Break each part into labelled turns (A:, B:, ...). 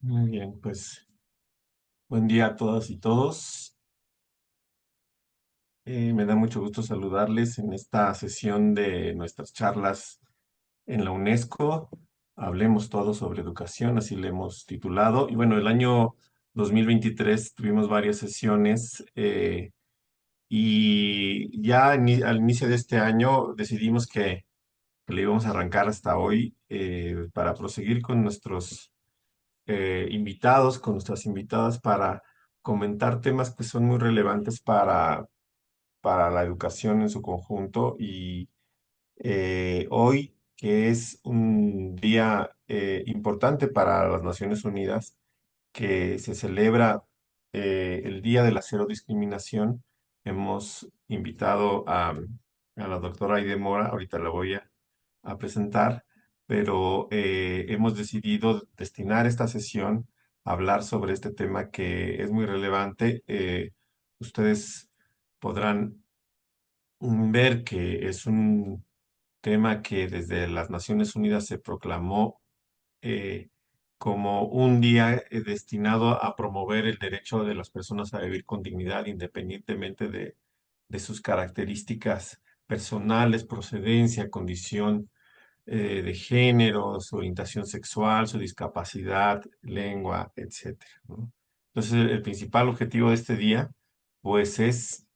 A: Muy bien, pues buen día a todas y todos. Me da mucho gusto saludarles en esta sesión de nuestras charlas en la UNESCO. Hablemos todo sobre educación, así le hemos titulado. Y bueno, el año 2023 tuvimos varias sesiones y ya al inicio de este año decidimos que le íbamos a arrancar hasta hoy para proseguir con nuestros invitados, con nuestras invitadas para comentar temas que son muy relevantes para la educación en su conjunto. Y hoy, que es un día importante para las Naciones Unidas, que se celebra el Día de la Cero Discriminación, hemos invitado a la doctora Aide Mora. Ahorita la voy a presentar, pero hemos decidido destinar esta sesión a hablar sobre este tema que es muy relevante. Ustedes podrán ver que es un tema que desde las Naciones Unidas se proclamó eh, como un día destinado a promover el derecho de las personas a vivir con dignidad, independientemente de sus características personales, procedencia, condición de género, su orientación sexual, su discapacidad, lengua, etcétera, ¿no? Entonces, el principal objetivo de este día, pues, es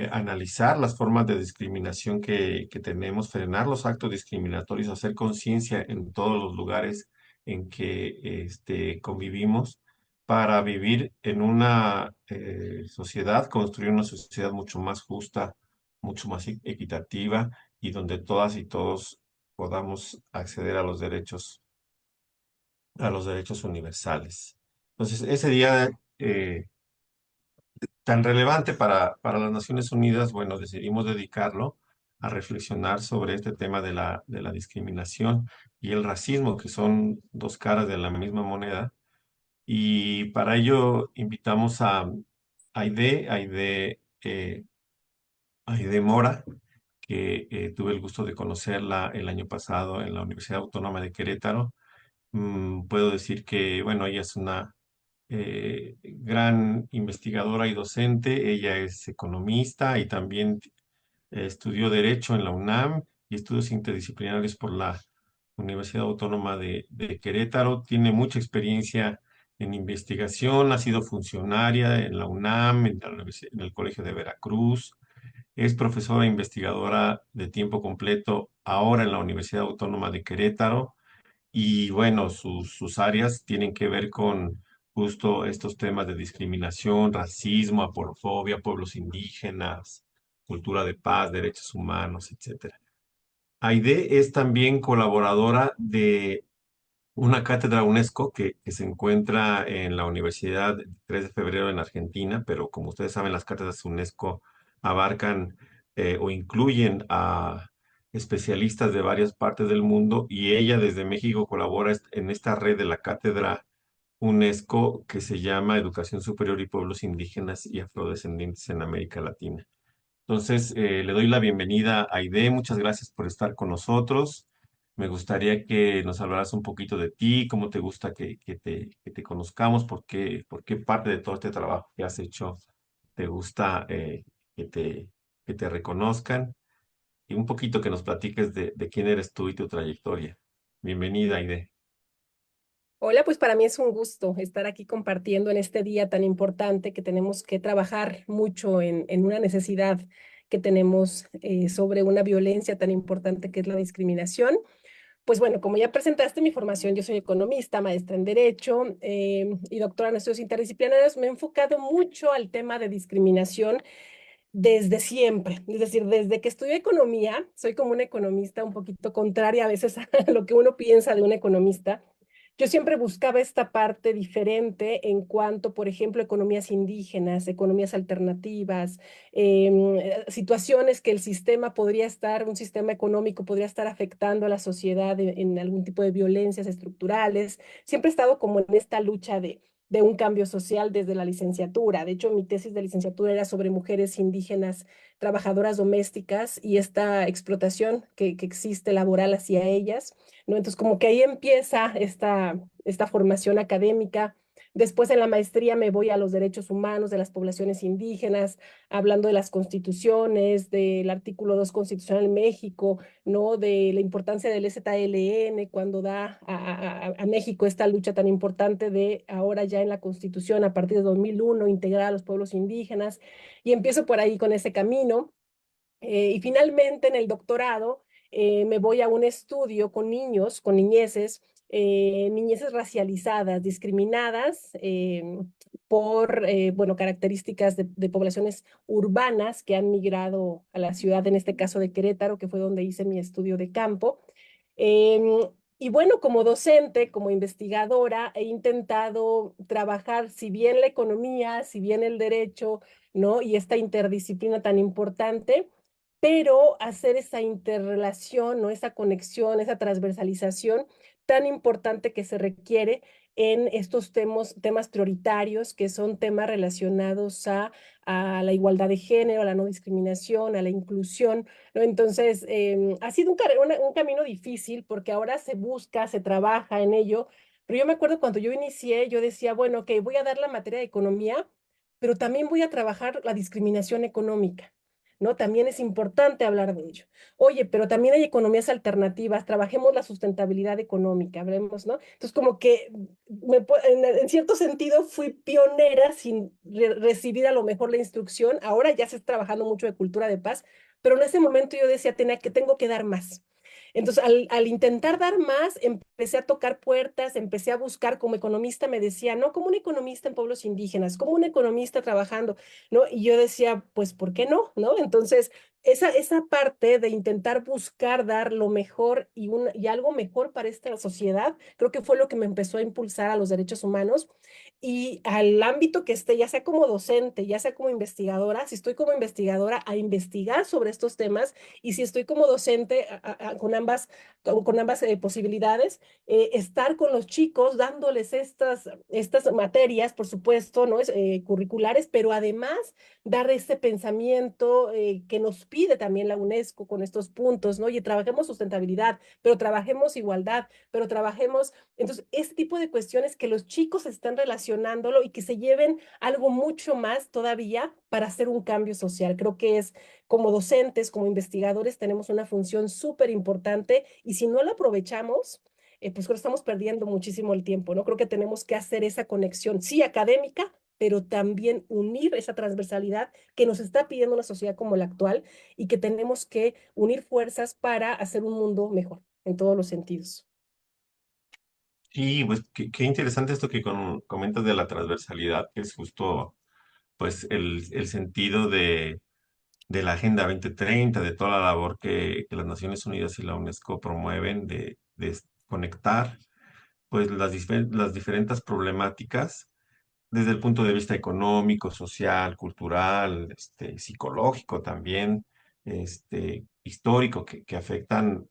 A: analizar las formas de discriminación que tenemos, frenar los actos discriminatorios, hacer conciencia en todos los lugares en que convivimos para vivir en una sociedad, construir una sociedad mucho más justa, mucho más equitativa y donde todas y todos podamos acceder a los derechos universales. Entonces, ese día tan relevante para las Naciones Unidas, bueno, decidimos dedicarlo a reflexionar sobre este tema de la discriminación y el racismo, que son dos caras de la misma moneda. Y para ello invitamos a Aide Mora, que tuve el gusto de conocerla el año pasado en la Universidad Autónoma de Querétaro. Puedo decir que, bueno, ella es una gran investigadora y docente. Ella es economista y también estudió Derecho en la UNAM y estudios interdisciplinarios por la Universidad Autónoma de Querétaro. Tiene mucha experiencia en investigación, ha sido funcionaria en la UNAM, en el Colegio de Veracruz. Es profesora e investigadora de tiempo completo ahora en la Universidad Autónoma de Querétaro. Y bueno, sus áreas tienen que ver con justo estos temas de discriminación, racismo, aporofobia, pueblos indígenas, cultura de paz, derechos humanos, etcétera. Aide es también colaboradora de una cátedra UNESCO que se encuentra en la Universidad 3 de Febrero en Argentina, pero como ustedes saben, las cátedras UNESCO abarcan o incluyen a especialistas de varias partes del mundo, y ella desde México colabora en esta red de la cátedra UNESCO que se llama Educación Superior y Pueblos Indígenas y Afrodescendientes en América Latina. Entonces, le doy la bienvenida a Aide. Muchas gracias por estar con nosotros. Me gustaría que nos hablaras un poquito de ti, cómo te gusta que te conozcamos, por qué parte de todo este trabajo que has hecho te gusta que que te reconozcan, y un poquito que nos platiques de quién eres tú y tu trayectoria. Bienvenida, Aide.
B: Hola, pues para mí es un gusto estar aquí compartiendo en este día tan importante que tenemos que trabajar mucho en una necesidad que tenemos sobre una violencia tan importante que es la discriminación. Pues bueno, como ya presentaste mi formación, yo soy economista, maestra en Derecho y doctora en estudios interdisciplinarios. Me he enfocado mucho al tema de discriminación desde siempre, es decir, desde que estudié economía, soy como una economista un poquito contraria a veces a lo que uno piensa de un economista. Yo siempre buscaba esta parte diferente en cuanto, por ejemplo, economías indígenas, economías alternativas, situaciones que el sistema podría estar, un sistema económico podría estar afectando a la sociedad en algún tipo de violencias estructurales. Siempre he estado como en esta lucha de un cambio social desde la licenciatura. De hecho, mi tesis de licenciatura era sobre mujeres indígenas trabajadoras domésticas y esta explotación que existe laboral hacia ellas, ¿no? Entonces, como que ahí empieza esta formación académica. Después en la maestría me voy a los derechos humanos de las poblaciones indígenas, hablando de las constituciones, del artículo 2 constitucional en México, ¿no? De la importancia del ZLN cuando da a México esta lucha tan importante de ahora ya en la Constitución a partir de 2001 integrar a los pueblos indígenas y empiezo por ahí con ese camino. Y finalmente en el doctorado me voy a un estudio con niños, con niñeces, niñeces racializadas, discriminadas bueno, características de poblaciones urbanas que han migrado a la ciudad, en este caso de Querétaro, que fue donde hice mi estudio de campo. Em, y bueno, como docente, como investigadora, he intentado trabajar, si bien la economía, si bien el derecho, ¿no? Y esta interdisciplina tan importante, pero hacer esa interrelación, ¿no? Esa conexión, esa transversalización tan importante que se requiere en estos temas prioritarios, que son temas relacionados a la igualdad de género, a la no discriminación, a la inclusión, ¿no? Entonces, ha sido un camino difícil porque ahora se busca, se trabaja en ello, pero yo me acuerdo cuando yo inicié, yo decía, bueno, ok, voy a dar la materia de economía, pero también voy a trabajar la discriminación económica. ¿No? También es importante hablar de ello. Oye, pero también hay economías alternativas, trabajemos la sustentabilidad económica, hablemos, ¿no? Entonces, como que en cierto sentido fui pionera sin recibir a lo mejor la instrucción. Ahora ya se está trabajando mucho de cultura de paz, pero en ese momento yo decía, tengo que dar más. Entonces, al intentar dar más, empecé a tocar puertas, empecé a buscar, como economista me decía, no como un economista en pueblos indígenas, como un economista trabajando, ¿no? Y yo decía, pues, ¿por qué no? ¿No? Entonces, esa parte de intentar buscar dar lo mejor y algo mejor para esta sociedad, creo que fue lo que me empezó a impulsar a los derechos humanos y al ámbito que esté, ya sea como docente, ya sea como investigadora, si estoy como investigadora, a investigar sobre estos temas y si estoy como docente, con ambas posibilidades, estar con los chicos dándoles estas materias, por supuesto, ¿no? Curriculares, pero además dar ese pensamiento que nos pide también la UNESCO con estos puntos, ¿no? Y trabajemos sustentabilidad, pero trabajemos igualdad, pero trabajemos entonces, este tipo de cuestiones que los chicos están relacionándolo y que se lleven algo mucho más todavía para hacer un cambio social. Creo que es como docentes, como investigadores, tenemos una función súper importante y si no la aprovechamos, pues creo que estamos perdiendo muchísimo el tiempo, ¿no? Creo que tenemos que hacer esa conexión, sí, académica, pero también unir esa transversalidad que nos está pidiendo una sociedad como la actual y que tenemos que unir fuerzas para hacer un mundo mejor en todos los sentidos.
A: Sí, pues qué interesante esto que comentas de la transversalidad, que es justo pues el sentido de la Agenda 2030, de toda la labor que las Naciones Unidas y la UNESCO promueven de conectar pues las diferentes problemáticas desde el punto de vista económico, social, cultural, psicológico también, histórico, que afectan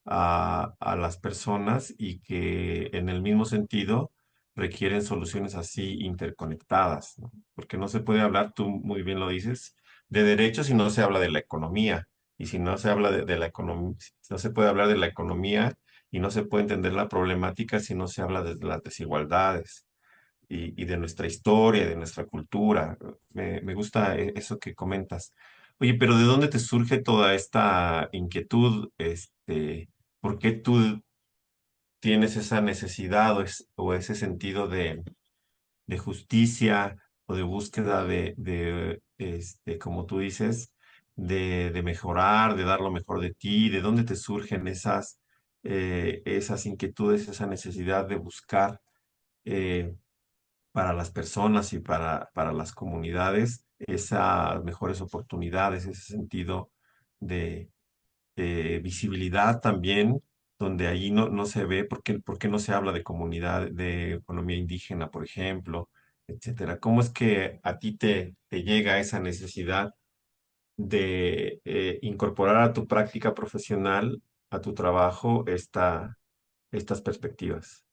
A: a las personas y que en el mismo sentido requieren soluciones así interconectadas, ¿no? Porque no se puede hablar, tú muy bien lo dices, de derechos si no se habla de la economía. Y si no se habla de la economía, no se puede hablar de la economía y no se puede entender la problemática si no se habla de las desigualdades y de nuestra historia, de nuestra cultura. Me gusta eso que comentas. Oye, pero ¿de dónde te surge toda esta inquietud? ¿Por qué tú tienes esa necesidad o ese sentido de justicia o de búsqueda como tú dices, de mejorar, de dar lo mejor de ti? ¿De dónde te surgen esas inquietudes, esa necesidad de buscar? eh, para las personas y para las comunidades esas mejores oportunidades, ese sentido de visibilidad también, donde allí no se ve, por qué no se habla de comunidad, de economía indígena, por ejemplo, etcétera? ¿Cómo es que a ti te llega esa necesidad de incorporar a tu práctica profesional, a tu trabajo, estas perspectivas?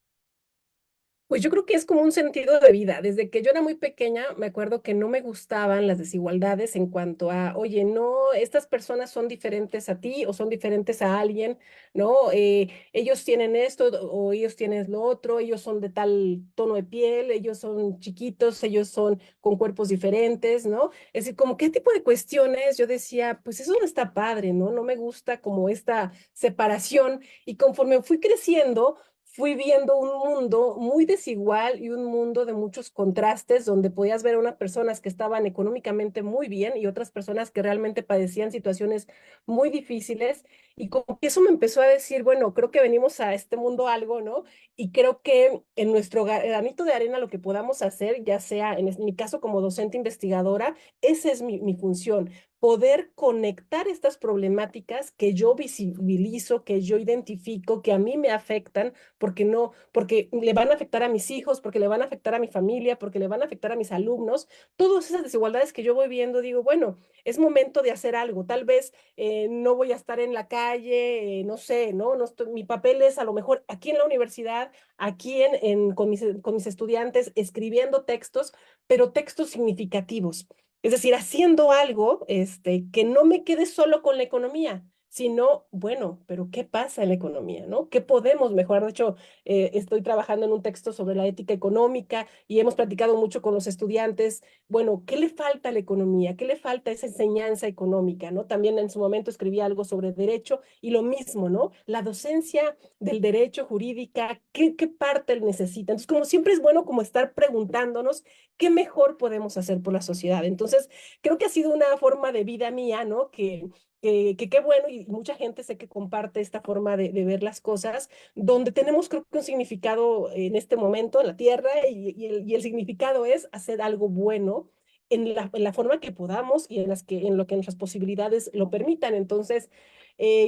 B: Pues yo creo que es como un sentido de vida. Desde que yo era muy pequeña, me acuerdo que no me gustaban las desigualdades en cuanto a, oye, no, estas personas son diferentes a ti o son diferentes a alguien, ¿no? Ellos tienen esto o ellos tienen lo otro, ellos son de tal tono de piel, ellos son chiquitos, ellos son con cuerpos diferentes, ¿no? Es decir, como qué tipo de cuestiones yo decía, pues eso no está padre, ¿no? No me gusta como esta separación y conforme fui creciendo fui viendo un mundo muy desigual y un mundo de muchos contrastes donde podías ver a unas personas que estaban económicamente muy bien y otras personas que realmente padecían situaciones muy difíciles. Y como que eso me empezó a decir, bueno, creo que venimos a este mundo algo, ¿no? Y creo que en nuestro granito de arena lo que podamos hacer, ya sea en mi caso como docente investigadora, esa es mi función, poder conectar estas problemáticas que yo visibilizo, que yo identifico, que a mí me afectan porque no, porque le van a afectar a mis hijos, porque le van a afectar a mi familia, porque le van a afectar a mis alumnos. Todas esas desigualdades que yo voy viendo, digo, bueno, es momento de hacer algo. Tal vez no voy a estar en la calle, no sé, ¿no? Mi papel es a lo mejor aquí en la universidad, aquí con mis estudiantes, escribiendo textos, pero textos significativos. Es decir, haciendo algo que no me quede solo con la economía, sino, bueno, pero ¿qué pasa en la economía, no? ¿Qué podemos mejorar? De hecho, estoy trabajando en un texto sobre la ética económica y hemos platicado mucho con los estudiantes, bueno, ¿qué le falta a la economía? ¿Qué le falta a esa enseñanza económica, no? También en su momento escribí algo sobre derecho y lo mismo, ¿no? La docencia del derecho jurídica, ¿qué parte necesita? Entonces, como siempre es bueno como estar preguntándonos qué mejor podemos hacer por la sociedad. Entonces, creo que ha sido una forma de vida mía, ¿no? Que qué bueno y mucha gente sé que comparte esta forma de ver las cosas, donde tenemos creo que un significado en este momento en la Tierra y el significado es hacer algo bueno en la forma que podamos y en lo que nuestras posibilidades lo permitan. Entonces,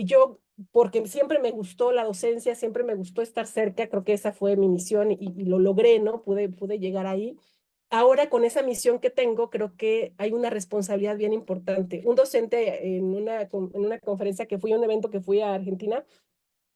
B: yo, porque siempre me gustó la docencia, siempre me gustó estar cerca, creo que esa fue mi misión y lo logré, ¿no? Pude llegar ahí. Ahora con esa misión que tengo, creo que hay una responsabilidad bien importante. Un docente en una conferencia que fui, a un evento que fui a Argentina,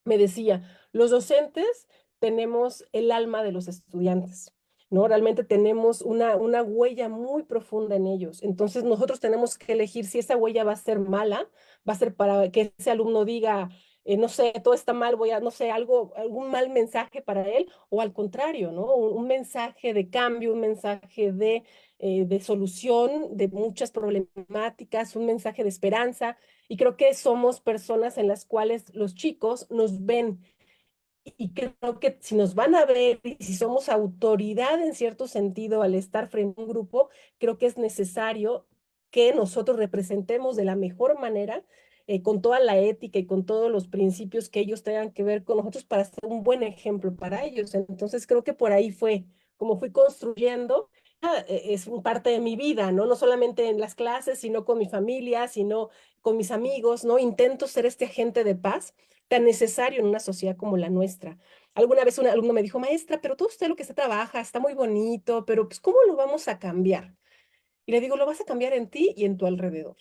B: me decía, los docentes tenemos el alma de los estudiantes, ¿no? Realmente tenemos una huella muy profunda en ellos. Entonces nosotros tenemos que elegir si esa huella va a ser mala, va a ser para que ese alumno diga, no sé, todo está mal, no sé, algún mal mensaje para él, o al contrario, ¿no? Un mensaje de cambio, un mensaje de solución de muchas problemáticas, un mensaje de esperanza. Y creo que somos personas en las cuales los chicos nos ven y creo que si nos van a ver y si somos autoridad en cierto sentido al estar frente a un grupo, creo que es necesario que nosotros representemos de la mejor manera, con toda la ética y con todos los principios que ellos tengan que ver con nosotros para ser un buen ejemplo para ellos. Entonces creo que por ahí fue como fui construyendo. Es un parte de mi vida, ¿no? No solamente en las clases, sino con mi familia, sino con mis amigos, ¿no? Intento ser este agente de paz tan necesario en una sociedad como la nuestra. Alguna vez un alumno me dijo, maestra, pero todo usted lo que se trabaja está muy bonito, pero pues ¿cómo lo vamos a cambiar? Y le digo, lo vas a cambiar en ti y en tu alrededor.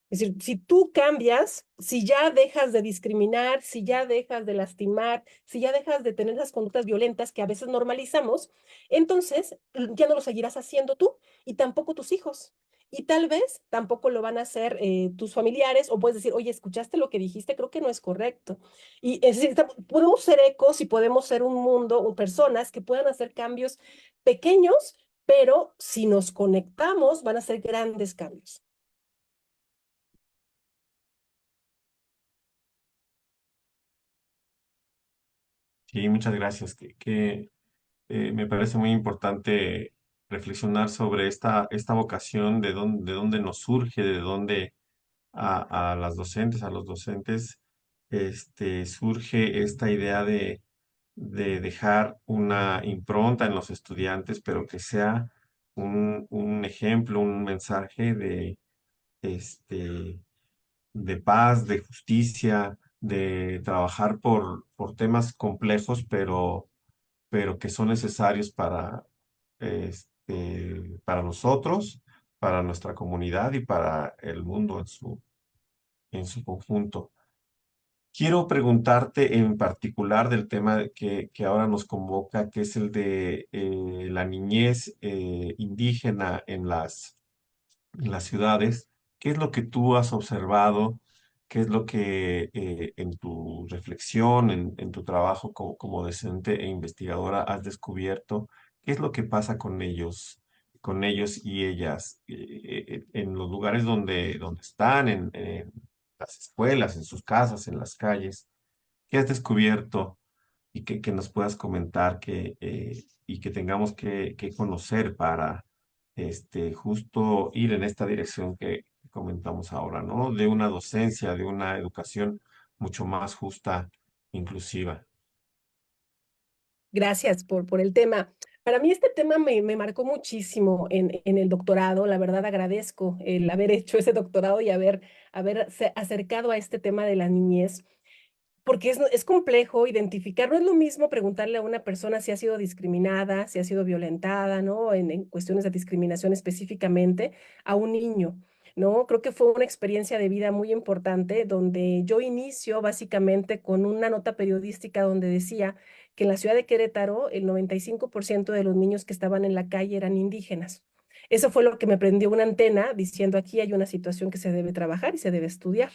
B: Es decir, si tú cambias, si ya dejas de discriminar, si ya dejas de lastimar, si ya dejas de tener esas conductas violentas que a veces normalizamos, entonces ya no lo seguirás haciendo tú y tampoco tus hijos. Y tal vez tampoco lo van a hacer tus familiares o puedes decir, oye, ¿escuchaste lo que dijiste? Creo que no es correcto. Y es decir, podemos ser ecos y podemos ser un mundo o personas que puedan hacer cambios pequeños, pero si nos conectamos van a ser grandes cambios.
A: Sí, muchas gracias. Me parece muy importante reflexionar sobre esta vocación, de dónde nos surge, de dónde a las docentes, a los docentes, surge esta idea de dejar una impronta en los estudiantes, pero que sea un ejemplo, un mensaje este, de paz, de justicia, de trabajar por temas complejos, pero que son necesarios para nosotros, para nuestra comunidad y para el mundo en su conjunto. Quiero preguntarte en particular del tema que ahora nos convoca, que es el de la niñez indígena en las ciudades. ¿Qué es lo que tú has observado? ¿Qué es lo que en tu reflexión, en tu trabajo como docente e investigadora has descubierto? ¿Qué es lo que pasa con ellos y ellas en los lugares donde están, en las escuelas, en sus casas, en las calles? ¿Qué has descubierto y que nos puedas comentar y que tengamos que conocer para justo ir en esta dirección que comentamos ahora, ¿no? De una docencia, de una educación mucho más justa, inclusiva.
B: Gracias por el tema. Para mí este tema me marcó muchísimo en el doctorado. La verdad agradezco el haber hecho ese doctorado y haberse acercado a este tema de la niñez, porque es complejo identificar. No es lo mismo preguntarle a una persona si ha sido discriminada, si ha sido violentada, ¿no? En cuestiones de discriminación específicamente, a un niño, ¿no? Creo que fue una experiencia de vida muy importante donde yo inicio básicamente con una nota periodística donde decía que en la ciudad de Querétaro el 95% de los niños que estaban en la calle eran indígenas. Eso fue lo que me prendió una antena diciendo aquí hay una situación que se debe trabajar y se debe estudiar.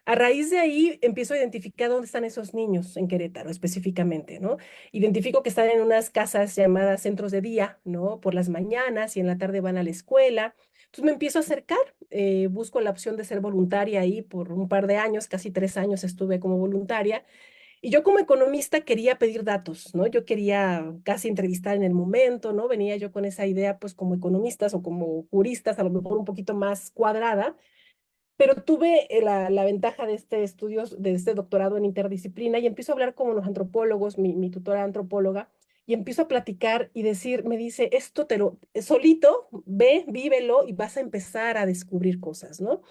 B: A raíz de ahí empiezo a identificar dónde están esos niños en Querétaro específicamente, ¿no? Identifico que están en unas casas llamadas centros de día, ¿no? Por las mañanas y en la tarde van a la escuela. Entonces me empiezo a acercar, busco la opción de ser voluntaria ahí por un par de años, casi 3 años estuve como voluntaria. Y yo como economista quería pedir datos, ¿no? Yo quería casi entrevistar en el momento, ¿no? Venía yo con esa idea, pues como economistas o como juristas, a lo mejor un poquito más cuadrada, pero tuve la ventaja de este estudio, de este doctorado en interdisciplina y empiezo a hablar con los antropólogos, mi tutora antropóloga, y empiezo a platicar y decir, me dice, esto te lo, solito, ve, vívelo y vas a empezar a descubrir cosas, ¿no?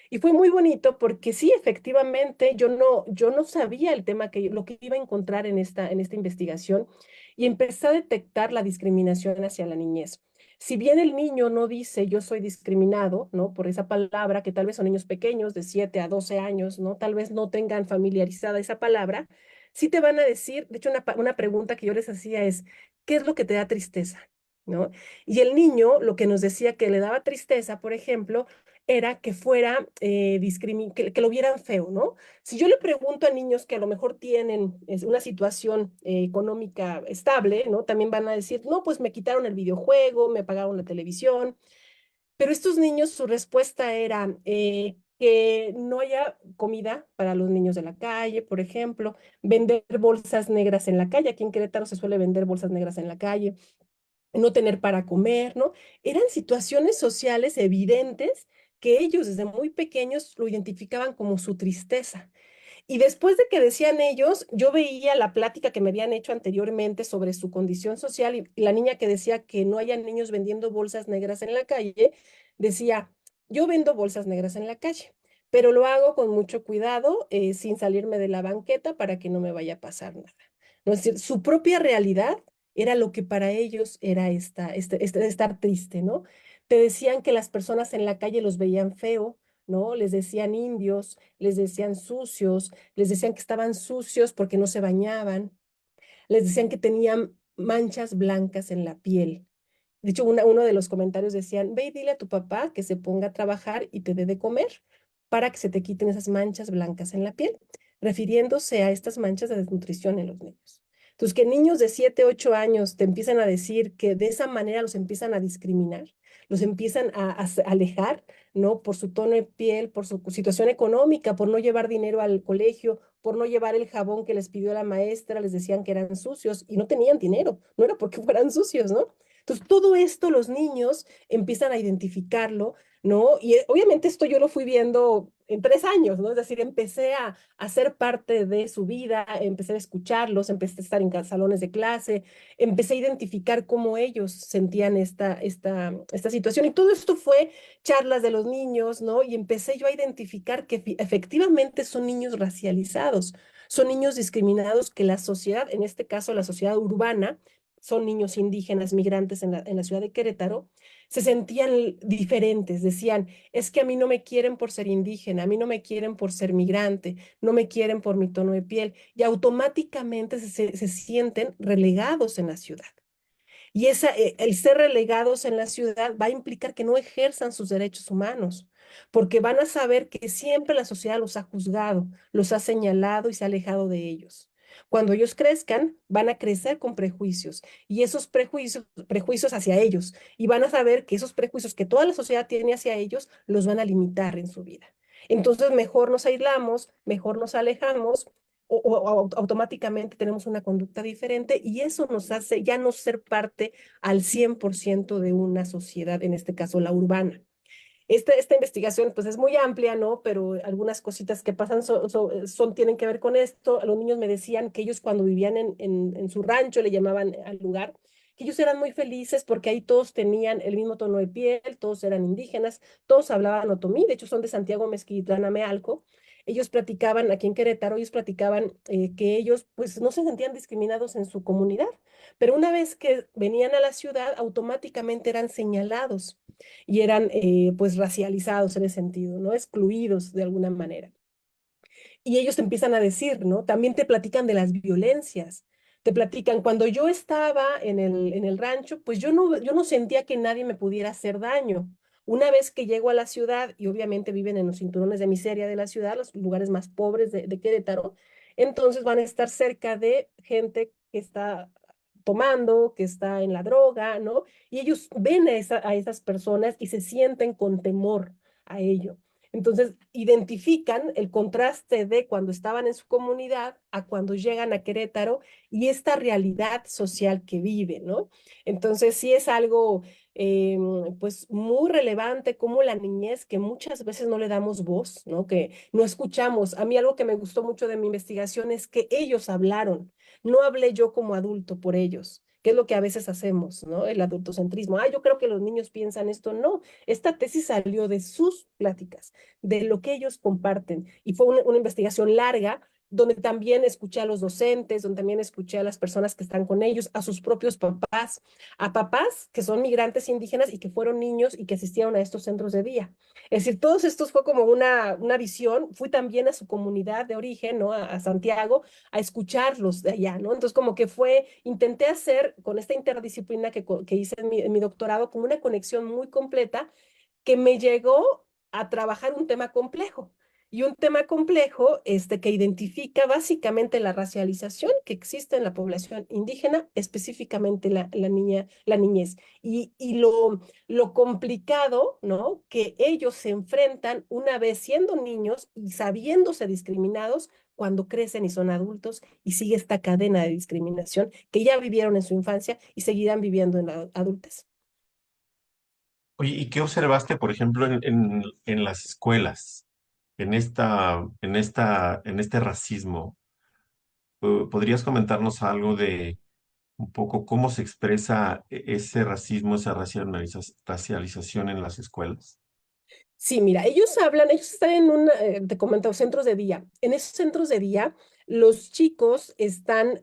B: Y fue muy bonito porque sí, efectivamente, yo no sabía el tema lo que iba a encontrar en esta investigación y empecé a detectar la discriminación hacia la niñez. Si bien el niño no dice yo soy discriminado, ¿no? Por esa palabra, que tal vez son niños pequeños de 7 a 12 años, ¿no? Tal vez no tengan familiarizada esa palabra, sí te van a decir, de hecho, una pregunta que yo les hacía es, ¿qué es lo que te da tristeza? ¿No? Y el niño lo que nos decía que le daba tristeza, por ejemplo, era que fuera, que lo vieran feo, ¿no? Si yo le pregunto a niños que a lo mejor tienen una situación económica estable, ¿no? También van a decir, no, pues me quitaron el videojuego, me pagaron la televisión, pero estos niños, su respuesta era que no haya comida para los niños de la calle, por ejemplo, vender bolsas negras en la calle. Aquí en Querétaro se suele vender bolsas negras en la calle, no tener para comer, ¿no? Eran situaciones sociales evidentes que ellos desde muy pequeños lo identificaban como su tristeza. Y después de que decían ellos, yo veía la plática que me habían hecho anteriormente sobre su condición social y la niña que decía que no hayan niños vendiendo bolsas negras en la calle, decía, yo vendo bolsas negras en la calle, pero lo hago con mucho cuidado, sin salirme de la banqueta para que no me vaya a pasar nada. ¿No? Es decir, su propia realidad era lo que para ellos era estar triste, ¿no? Te decían que las personas en la calle los veían feo, ¿no? Les decían indios, les decían sucios, les decían que estaban sucios porque no se bañaban, les decían que tenían manchas blancas en la piel. De hecho, uno de los comentarios decían, ve y dile a tu papá que se ponga a trabajar y te dé de comer para que se te quiten esas manchas blancas en la piel, refiriéndose a estas manchas de desnutrición en los niños. Entonces, que niños de 7, 8 años te empiezan a decir que de esa manera los empiezan a discriminar, los empiezan a alejar, ¿no? Por su tono de piel, por su situación económica, por no llevar dinero al colegio, por no llevar el jabón que les pidió la maestra, les decían que eran sucios y no tenían dinero, no era porque fueran sucios, ¿no? Entonces, todo esto los niños empiezan a identificarlo, ¿no? Y obviamente esto yo lo fui viendo en 3 años, ¿no? Es decir, empecé a ser parte de su vida, empecé a escucharlos, empecé a estar en salones de clase, empecé a identificar cómo ellos sentían esta situación. Y todo esto fue charlas de los niños, ¿no? Y empecé yo a identificar que efectivamente son niños racializados, son niños discriminados que la sociedad, en este caso la sociedad urbana, son niños indígenas migrantes en la ciudad de Querétaro, se sentían diferentes, decían, es que a mí no me quieren por ser indígena, a mí no me quieren por ser migrante, no me quieren por mi tono de piel, y automáticamente se sienten relegados en la ciudad. Y el ser relegados en la ciudad va a implicar que no ejerzan sus derechos humanos, porque van a saber que siempre la sociedad los ha juzgado, los ha señalado y se ha alejado de ellos. Cuando ellos crezcan, van a crecer con prejuicios y esos prejuicios hacia ellos, y van a saber que esos prejuicios que toda la sociedad tiene hacia ellos los van a limitar en su vida. Entonces, mejor nos aislamos, mejor nos alejamos o automáticamente tenemos una conducta diferente y eso nos hace ya no ser parte al 100% de una sociedad, en este caso la urbana. Esta investigación pues es muy amplia, ¿no? Pero algunas cositas que pasan tienen que ver con esto. Los niños me decían que ellos cuando vivían en su rancho, le llamaban al lugar, que ellos eran muy felices porque ahí todos tenían el mismo tono de piel, todos eran indígenas, todos hablaban otomí, de hecho son de Santiago Mezquitlán, Amealco. Ellos platicaban, aquí en Querétaro, ellos platicaban que ellos pues no se sentían discriminados en su comunidad, pero una vez que venían a la ciudad, automáticamente eran señalados y eran pues racializados en ese sentido, ¿no? Excluidos de alguna manera. Y ellos te empiezan a decir, ¿no? También te platican de las violencias. Te platican, cuando yo estaba en el rancho, pues yo no sentía que nadie me pudiera hacer daño. Una vez que llego a la ciudad, y obviamente viven en los cinturones de miseria de la ciudad, los lugares más pobres de Querétaro, entonces van a estar cerca de gente que está tomando, que está en la droga, ¿no? Y ellos ven a esas personas y se sienten con temor a ello. Entonces, identifican el contraste de cuando estaban en su comunidad a cuando llegan a Querétaro y esta realidad social que viven, ¿no? Entonces, sí es algo, eh, pues, muy relevante como la niñez, que muchas veces no le damos voz, ¿no? Que no escuchamos. A mí algo que me gustó mucho de mi investigación es que ellos hablaron, no hablé yo como adulto por ellos. ¿Qué es lo que a veces hacemos, ¿no? El adultocentrismo. Yo creo que los niños piensan esto. No, esta tesis salió de sus pláticas, de lo que ellos comparten. Y fue una investigación larga, donde también escuché a los docentes, donde también escuché a las personas que están con ellos, a sus propios papás, a papás que son migrantes indígenas y que fueron niños y que asistieron a estos centros de día. Es decir, todos estos fue como una visión. Fui también a su comunidad de origen, ¿no? A Santiago, a escucharlos de allá, ¿no? Entonces, como que intenté hacer con esta interdisciplina que hice en mi doctorado, como una conexión muy completa que me llegó a trabajar un tema complejo. Y un tema complejo que identifica básicamente la racialización que existe en la población indígena, específicamente la niñez. Y lo complicado, ¿no? Que ellos se enfrentan una vez siendo niños y sabiéndose discriminados cuando crecen y son adultos y sigue esta cadena de discriminación que ya vivieron en su infancia y seguirán viviendo en la adultez.
A: Oye, ¿y qué observaste, por ejemplo, en las escuelas, en este racismo? ¿Podrías comentarnos algo de un poco cómo se expresa ese racismo, esa racialización en las escuelas?
B: Sí, mira, ellos están te comento, centros de día. En esos centros de día, los chicos están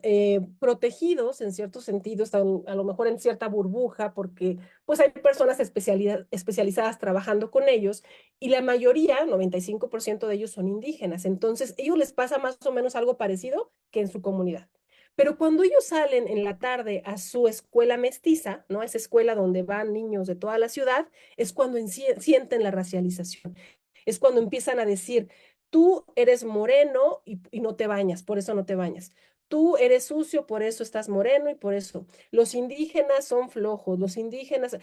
B: protegidos en cierto sentido, están a lo mejor en cierta burbuja, porque pues hay personas especializadas trabajando con ellos y la mayoría, 95% de ellos son indígenas. Entonces, ellos les pasa más o menos algo parecido que en su comunidad. Pero cuando ellos salen en la tarde a su escuela mestiza, ¿no? Esa escuela donde van niños de toda la ciudad, es cuando sienten la racialización. Es cuando empiezan a decir, tú eres moreno y no te bañas, por eso no te bañas. Tú eres sucio, por eso estás moreno y por eso. Los indígenas son flojos, los indígenas,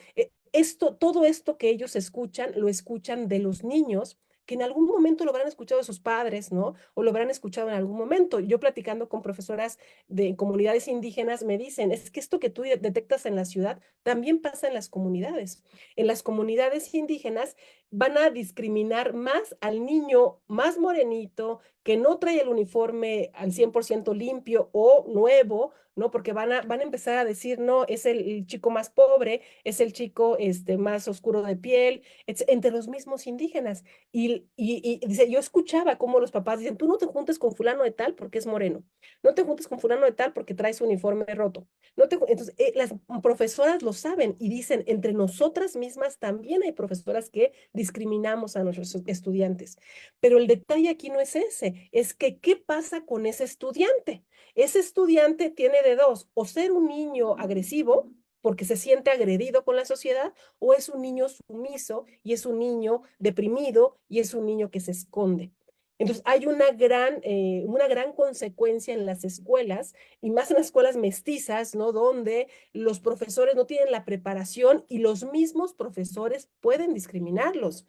B: todo esto que ellos escuchan, lo escuchan de los niños que en algún momento lo habrán escuchado de sus padres, ¿no? O lo habrán escuchado en algún momento. Yo platicando con profesoras de comunidades indígenas me dicen, es que esto que tú detectas en la ciudad también pasa en las comunidades. En las comunidades indígenas van a discriminar más al niño más morenito, que no trae el uniforme al 100% limpio o nuevo, ¿no? Porque van a empezar a decir, no, es el chico más pobre, es el chico más oscuro de piel, entre los mismos indígenas. Y dice, yo escuchaba cómo los papás dicen, tú no te juntes con fulano de tal porque es moreno, no te juntes con fulano de tal porque trae su uniforme roto. Entonces, las profesoras lo saben y dicen, entre nosotras mismas también hay profesoras que discriminamos a nuestros estudiantes. Pero el detalle aquí no es ese, es que ¿qué pasa con ese estudiante? Ese estudiante tiene de dos, o ser un niño agresivo, porque se siente agredido con la sociedad, o es un niño sumiso y es un niño deprimido y es un niño que se esconde. Entonces, hay una gran consecuencia en las escuelas, y más en las escuelas mestizas, ¿no? Donde los profesores no tienen la preparación y los mismos profesores pueden discriminarlos.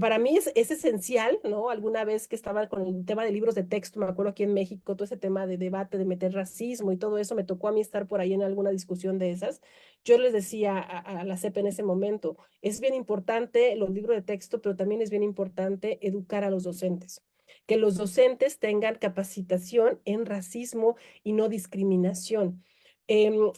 B: Para mí es esencial, ¿no? Alguna vez que estaba con el tema de libros de texto, me acuerdo aquí en México, todo ese tema de debate, de meter racismo y todo eso, me tocó a mí estar por ahí en alguna discusión de esas. Yo les decía a la CEP en ese momento, es bien importante los libros de texto, pero también es bien importante educar a los docentes. Que los docentes tengan capacitación en racismo y no discriminación. El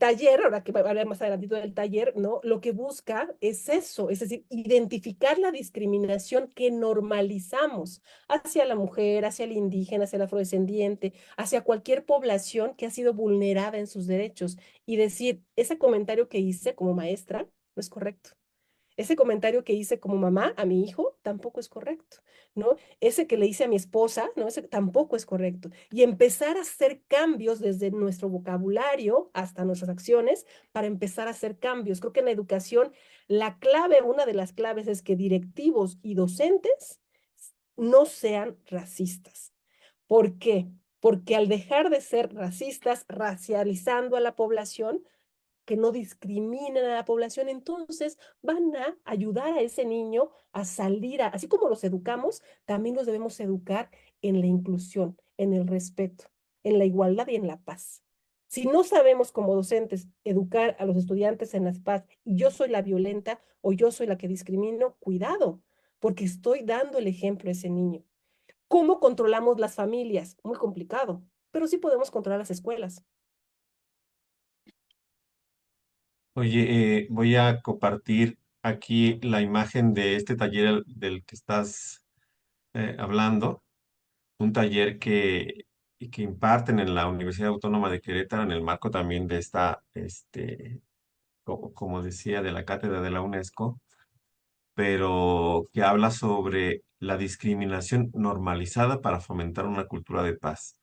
B: taller, ahora que hablar más adelantito del taller, ¿no? Lo que busca es eso, es decir, identificar la discriminación que normalizamos hacia la mujer, hacia el indígena, hacia el afrodescendiente, hacia cualquier población que ha sido vulnerada en sus derechos y decir, ese comentario que hice como maestra no es correcto. Ese comentario que hice como mamá a mi hijo tampoco es correcto, ¿no? Ese que le hice a mi esposa, ¿no? Ese tampoco es correcto. Y empezar a hacer cambios desde nuestro vocabulario hasta nuestras acciones para empezar a hacer cambios. Creo que en la educación la clave, una de las claves es que directivos y docentes no sean racistas. ¿Por qué? Porque al dejar de ser racistas, racializando a la población, que no discriminen a la población, entonces van a ayudar a ese niño a salir, así como los educamos, también los debemos educar en la inclusión, en el respeto, en la igualdad y en la paz. Si no sabemos como docentes educar a los estudiantes en la paz y yo soy la violenta o yo soy la que discrimino, cuidado, porque estoy dando el ejemplo a ese niño. ¿Cómo controlamos las familias? Muy complicado, pero sí podemos controlar las escuelas.
A: Oye, voy a compartir aquí la imagen de este taller del que estás hablando, un taller que imparten en la Universidad Autónoma de Querétaro en el marco también de esta, como decía, de la cátedra de la UNESCO, pero que habla sobre la discriminación normalizada para fomentar una cultura de paz.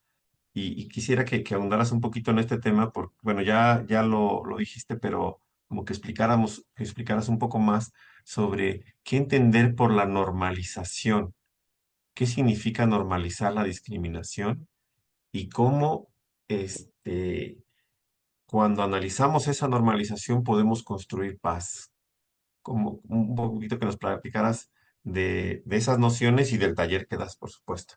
A: Y quisiera que ahondaras un poquito en este tema, porque, bueno, ya lo dijiste, pero como que explicaras un poco más sobre qué entender por la normalización, qué significa normalizar la discriminación y cómo, este, cuando analizamos esa normalización podemos construir paz. Como un poquito que nos platicaras de esas nociones y del taller que das, por supuesto.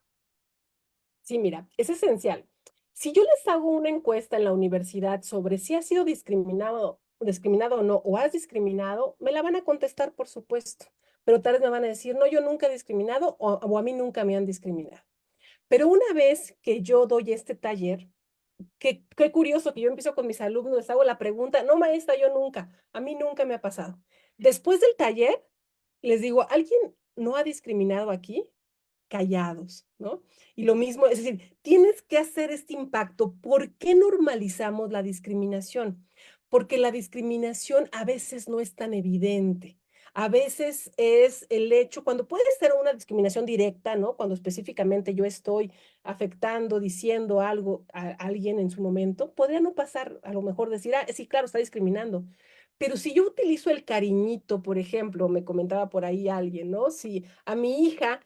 B: Sí, mira, es esencial. Si yo les hago una encuesta en la universidad sobre si has sido discriminado o no, o has discriminado, me la van a contestar, por supuesto, pero tal vez me van a decir, no, yo nunca he discriminado o a mí nunca me han discriminado. Pero una vez que yo doy este taller, qué curioso que yo empiezo con mis alumnos, les hago la pregunta, no, maestra, yo nunca, a mí nunca me ha pasado. Después del taller, les digo, ¿alguien no ha discriminado aquí? Callados, ¿no? Y lo mismo, es decir, tienes que hacer este impacto. ¿Por qué normalizamos la discriminación? Porque la discriminación a veces no es tan evidente. A veces es el hecho, cuando puede ser una discriminación directa, ¿no? Cuando específicamente yo estoy afectando, diciendo algo a alguien en su momento, podría no pasar, a lo mejor decir, ah, sí, claro, está discriminando. Pero si yo utilizo el cariñito, por ejemplo, me comentaba por ahí alguien, ¿no? Si a mi hija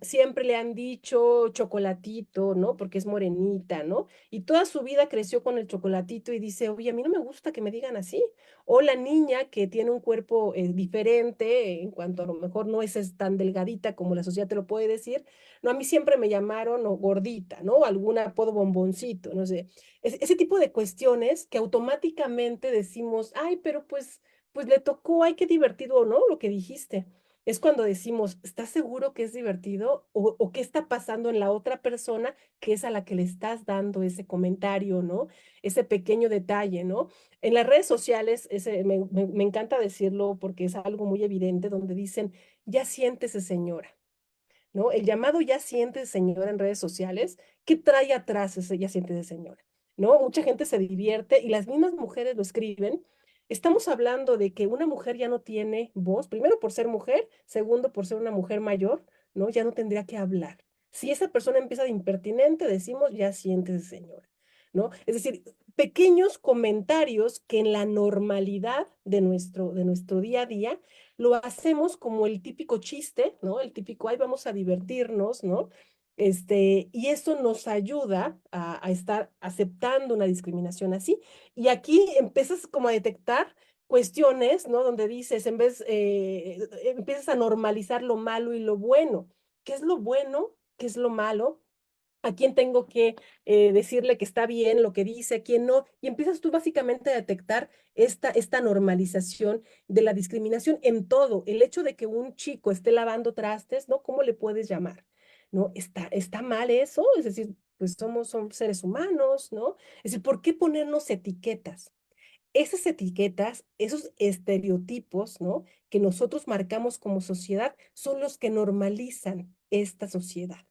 B: siempre le han dicho chocolatito, ¿no? Porque es morenita, ¿no? Y toda su vida creció con el chocolatito y dice, oye, a mí no me gusta que me digan así. O la niña que tiene un cuerpo diferente, en cuanto a lo mejor no es tan delgadita como la sociedad te lo puede decir. No, a mí siempre me llamaron o gordita, ¿no? Algún apodo bomboncito, no sé. Ese tipo de cuestiones que automáticamente decimos, ay, pero pues le tocó, ay, qué divertido, ¿no? Lo que dijiste. es cuando decimos, ¿estás seguro que es divertido? O qué está pasando en la otra persona que es a la que le estás dando ese comentario, ¿no? Ese pequeño detalle, ¿no? En las redes sociales, me encanta decirlo porque es algo muy evidente, donde dicen, ya siéntese señora. ¿No? El llamado ya siente señora en redes sociales, ¿qué trae atrás ese ya siente de señora? ¿No? Mucha gente se divierte y las mismas mujeres lo escriben. Estamos hablando de que una mujer ya no tiene voz, primero por ser mujer, segundo por ser una mujer mayor, ¿no? Ya no tendría que hablar. Si esa persona empieza de impertinente, decimos ya siente de señora, ¿no? Es decir, pequeños comentarios que en la normalidad de nuestro día a día lo hacemos como el típico chiste, ¿no? El típico, ay, vamos a divertirnos, ¿no? Y eso nos ayuda a estar aceptando una discriminación así. Y aquí empiezas como a detectar cuestiones, ¿no? Donde dices, empiezas a normalizar lo malo y lo bueno. ¿Qué es lo bueno? ¿Qué es lo malo? ¿A quién tengo que decirle que está bien lo que dice, a quién no? Y empiezas tú básicamente a detectar esta normalización de la discriminación en todo. El hecho de que un chico esté lavando trastes, ¿no? ¿Cómo le puedes llamar? ¿No? Está mal eso, es decir, pues somos seres humanos, ¿no? Es decir, ¿por qué ponernos etiquetas? Esas etiquetas, esos estereotipos, ¿no? Que nosotros marcamos como sociedad son los que normalizan esta sociedad,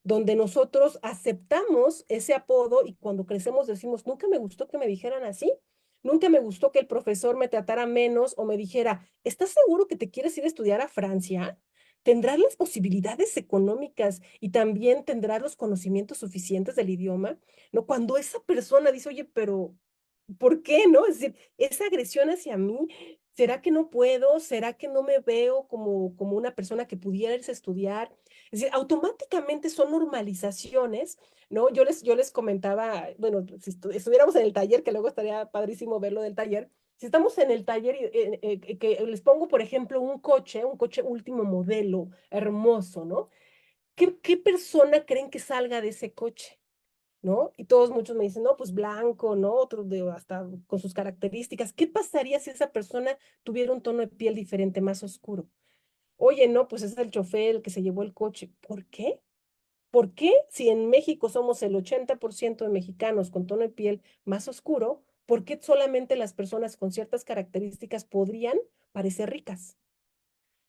B: donde nosotros aceptamos ese apodo y cuando crecemos decimos, nunca me gustó que me dijeran así, nunca me gustó que el profesor me tratara menos o me dijera, ¿estás seguro que te quieres ir a estudiar a Francia? ¿Tendrás las posibilidades económicas y también tendrás los conocimientos suficientes del idioma? ¿No? Cuando esa persona dice, oye, pero ¿por qué, no? Es decir, esa agresión hacia mí, ¿será que no puedo? ¿Será que no me veo como una persona que pudiera irse a estudiar? Es decir, automáticamente son normalizaciones, ¿no? Yo les comentaba, bueno, si estuviéramos en el taller, que luego estaría padrísimo verlo del taller, si estamos en el taller y que les pongo, por ejemplo, un coche último modelo, hermoso, ¿no? ¿Qué persona creen que salga de ese coche? ¿No? Y muchos me dicen, no, pues blanco, ¿no? Otros hasta con sus características. ¿Qué pasaría si esa persona tuviera un tono de piel diferente, más oscuro? Oye, no, pues es el chofer el que se llevó el coche. ¿Por qué? ¿Por qué si en México somos el 80% de mexicanos con tono de piel más oscuro, por qué solamente las personas con ciertas características podrían parecer ricas?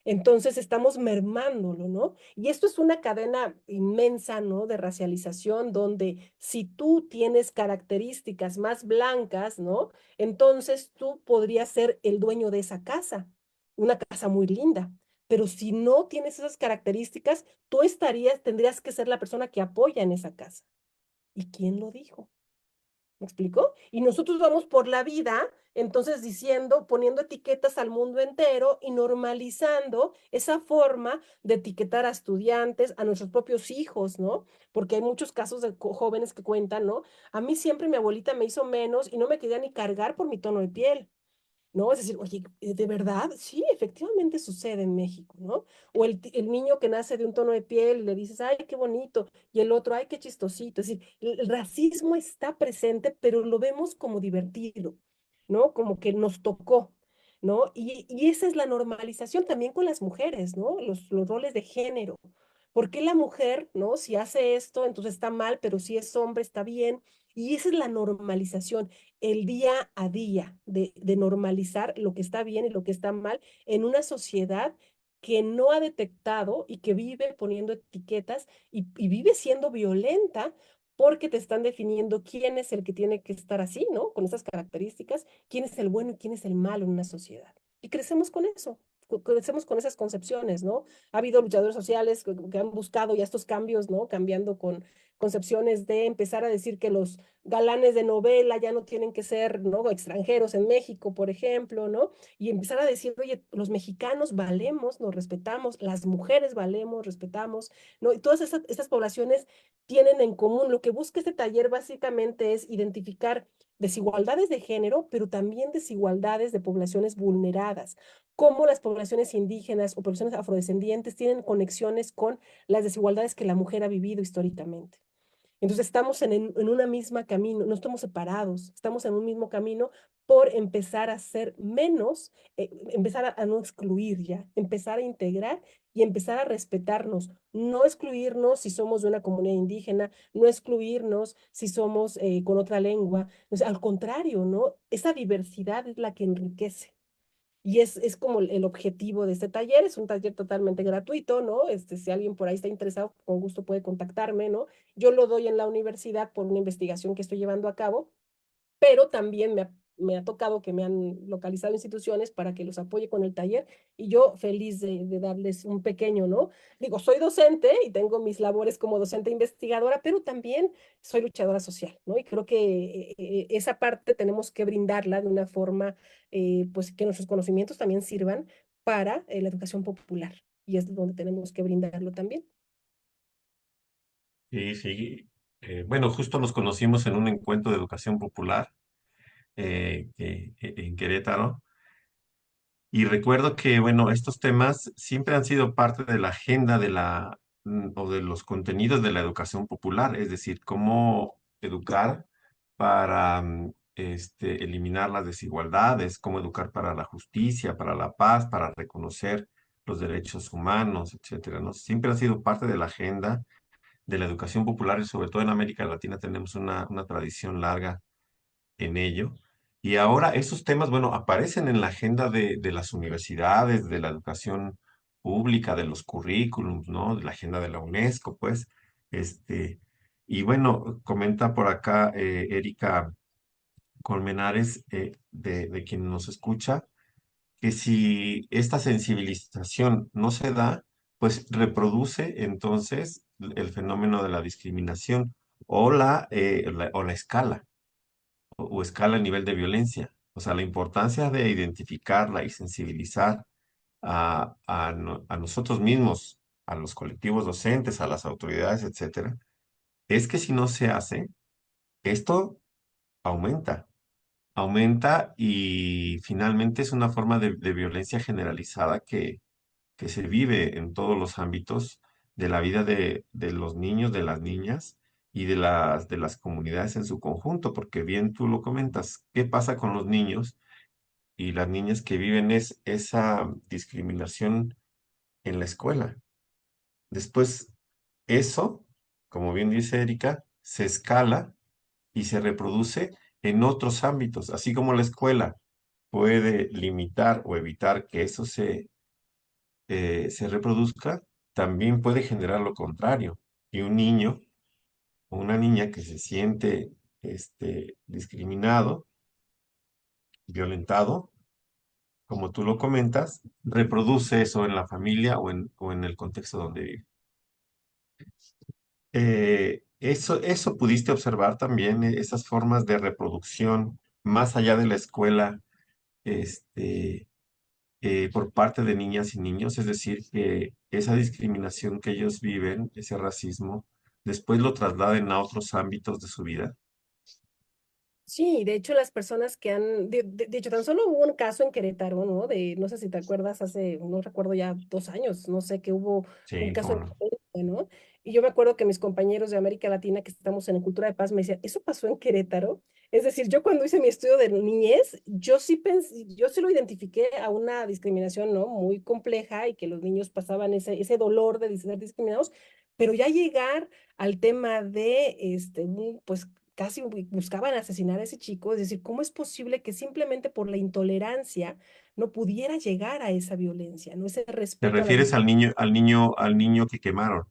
B: Entonces estamos mermándolo, ¿no? Y esto es una cadena inmensa, ¿no? De racialización, donde si tú tienes características más blancas, ¿no? Entonces tú podrías ser el dueño de esa casa, una casa muy linda. Pero si no tienes esas características, tendrías que ser la persona que apoya en esa casa. ¿Y quién lo dijo? ¿Me explico? Y nosotros vamos por la vida, entonces diciendo, poniendo etiquetas al mundo entero y normalizando esa forma de etiquetar a estudiantes, a nuestros propios hijos, ¿no? Porque hay muchos casos de jóvenes que cuentan, ¿no? A mí siempre mi abuelita me hizo menos y no me quería ni cargar por mi tono de piel. ¿No? Es decir, oye, ¿de verdad? Sí, efectivamente sucede en México, ¿no? O el niño que nace de un tono de piel y le dices, ay, qué bonito, y el otro, ay, qué chistosito. Es decir, el racismo está presente, pero lo vemos como divertido, ¿no? Como que nos tocó, ¿no? Y esa es la normalización también con las mujeres, ¿no? Los roles de género. ¿Por qué la mujer, ¿no? Si hace esto, entonces está mal, pero si es hombre, está bien. Y esa es la normalización el día a día, de normalizar lo que está bien y lo que está mal en una sociedad que no ha detectado y que vive poniendo etiquetas y vive siendo violenta porque te están definiendo quién es el que tiene que estar así, ¿no? Con esas características, quién es el bueno y quién es el malo en una sociedad. Y crecemos con eso, crecemos con esas concepciones, ¿no? Ha habido luchadores sociales que han buscado ya estos cambios, ¿no? Cambiando con concepciones de empezar a decir que los galanes de novela ya no tienen que ser, ¿no? Extranjeros en México, por ejemplo, ¿no? Y empezar a decir, oye, los mexicanos valemos, nos respetamos, las mujeres valemos, respetamos, ¿no? Y todas estas poblaciones tienen en común. Lo que busca este taller básicamente es identificar desigualdades de género, pero también desigualdades de poblaciones vulneradas, cómo las poblaciones indígenas o poblaciones afrodescendientes tienen conexiones con las desigualdades que la mujer ha vivido históricamente. Entonces estamos en una misma camino, no estamos separados, estamos en un mismo camino por empezar a ser menos, empezar a no excluir ya, empezar a integrar y empezar a respetarnos, no excluirnos si somos de una comunidad indígena, no excluirnos si somos con otra lengua, o sea, al contrario, ¿no? Esa diversidad es la que enriquece. Y es como el objetivo de este taller, es un taller totalmente gratuito, ¿no? Si alguien por ahí está interesado, con gusto puede contactarme, ¿no? Yo lo doy en la universidad por una investigación que estoy llevando a cabo, pero también me ha tocado que me han localizado instituciones para que los apoye con el taller y yo feliz de darles un pequeño, ¿no? Digo, soy docente y tengo mis labores como docente investigadora, pero también soy luchadora social, ¿no? Y creo que esa parte tenemos que brindarla de una forma, pues que nuestros conocimientos también sirvan para la educación popular y es donde tenemos que brindarlo también.
A: Sí, sí. Bueno, justo nos conocimos en un encuentro de educación popular en Querétaro. Y recuerdo que, bueno, estos temas siempre han sido parte de la agenda o de los contenidos de la educación popular, es decir, cómo educar para eliminar las desigualdades, cómo educar para la justicia, para la paz, para reconocer los derechos humanos, etcétera, ¿no? Siempre ha sido parte de la agenda de la educación popular y sobre todo en América Latina tenemos una tradición larga en ello. Y ahora esos temas, bueno, aparecen en la agenda de las universidades, de la educación pública, de los currículums, ¿no? De la agenda de la UNESCO, pues. Este, y bueno, comenta por acá Erika Colmenares, de quien nos escucha, que si esta sensibilización no se da, pues reproduce entonces el fenómeno de la discriminación o la escala o escala a nivel de violencia. O sea, la importancia de identificarla y sensibilizar a nosotros mismos, a los colectivos docentes, a las autoridades, etcétera, es que si no se hace, esto aumenta, aumenta y finalmente es una forma de violencia generalizada que se vive en todos los ámbitos de la vida de los niños, de las niñas y de las comunidades en su conjunto, porque bien tú lo comentas, ¿qué pasa con los niños y las niñas que viven esa discriminación en la escuela? Después, eso, como bien dice Erika, se escala y se reproduce en otros ámbitos, así como la escuela puede limitar o evitar que eso se reproduzca, también puede generar lo contrario. Y un niño o una niña que se siente discriminado, violentado, como tú lo comentas, reproduce eso en la familia o en el contexto donde vive. Eso pudiste observar también, esas formas de reproducción más allá de la escuela, este, por parte de niñas y niños, es decir, que esa discriminación que ellos viven, ese racismo, después lo trasladen a otros ámbitos de su vida.
B: Sí, de hecho las personas que han, de hecho tan solo hubo un caso en Querétaro, ¿no? No sé si te acuerdas, hace, no recuerdo ya 2 años, no sé, que hubo un
A: Sí,
B: caso
A: cómo
B: de
A: no.
B: violencia, ¿no? Y yo me acuerdo que mis compañeros de América Latina que estamos en Cultura de Paz me decían, ¿eso pasó en Querétaro? Es decir, yo cuando hice mi estudio de niñez, yo sí pensé, yo sí lo identifiqué a una discriminación, ¿no? Muy compleja y que los niños pasaban ese dolor de ser discriminados, pero ya llegar al tema de, pues casi buscaban asesinar a ese chico, es decir, ¿cómo es posible que simplemente por la intolerancia no pudiera llegar a esa violencia, no ese
A: ¿Te
B: respeto a la
A: refieres al niño que quemaron?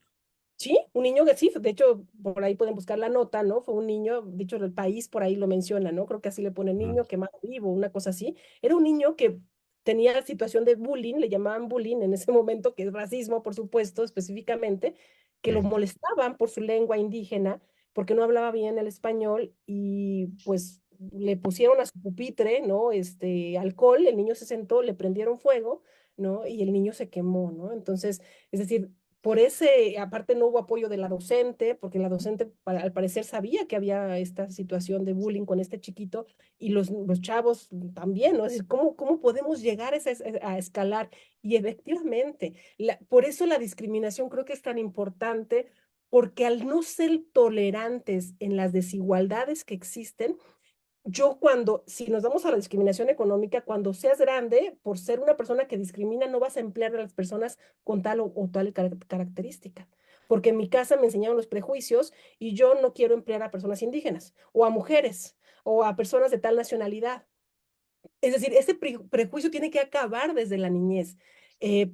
B: Sí, un niño que sí, de hecho, por ahí pueden buscar la nota, ¿no? Fue un niño, dicho el país, por ahí lo menciona, ¿no? Creo que así le pone
A: Mm,
B: niño quemado vivo, una cosa así. Era un niño que tenía situación de bullying, le llamaban bullying en ese momento, que es racismo, por supuesto, específicamente, que lo
A: sí,
B: molestaban por su lengua indígena, porque no hablaba bien el español y pues le pusieron a su pupitre, ¿no? Alcohol, el niño se sentó, le prendieron fuego, ¿no? Y el niño se quemó, ¿no? Entonces, es decir, por ese, aparte no hubo apoyo de la docente, porque la docente al parecer sabía que había esta situación de bullying con este chiquito y los chavos también, ¿no? Es decir, ¿cómo podemos llegar a escalar? Y efectivamente, por eso la discriminación creo que es tan importante, porque al no ser tolerantes en las desigualdades que existen, yo cuando, si nos vamos a la discriminación económica, cuando seas grande, por ser una persona que discrimina, no vas a emplear a las personas con tal o tal característica. Porque en mi casa me enseñaron los prejuicios y yo no quiero emplear a personas indígenas o a mujeres o a personas de tal nacionalidad. Es decir, ese prejuicio tiene que acabar desde la niñez.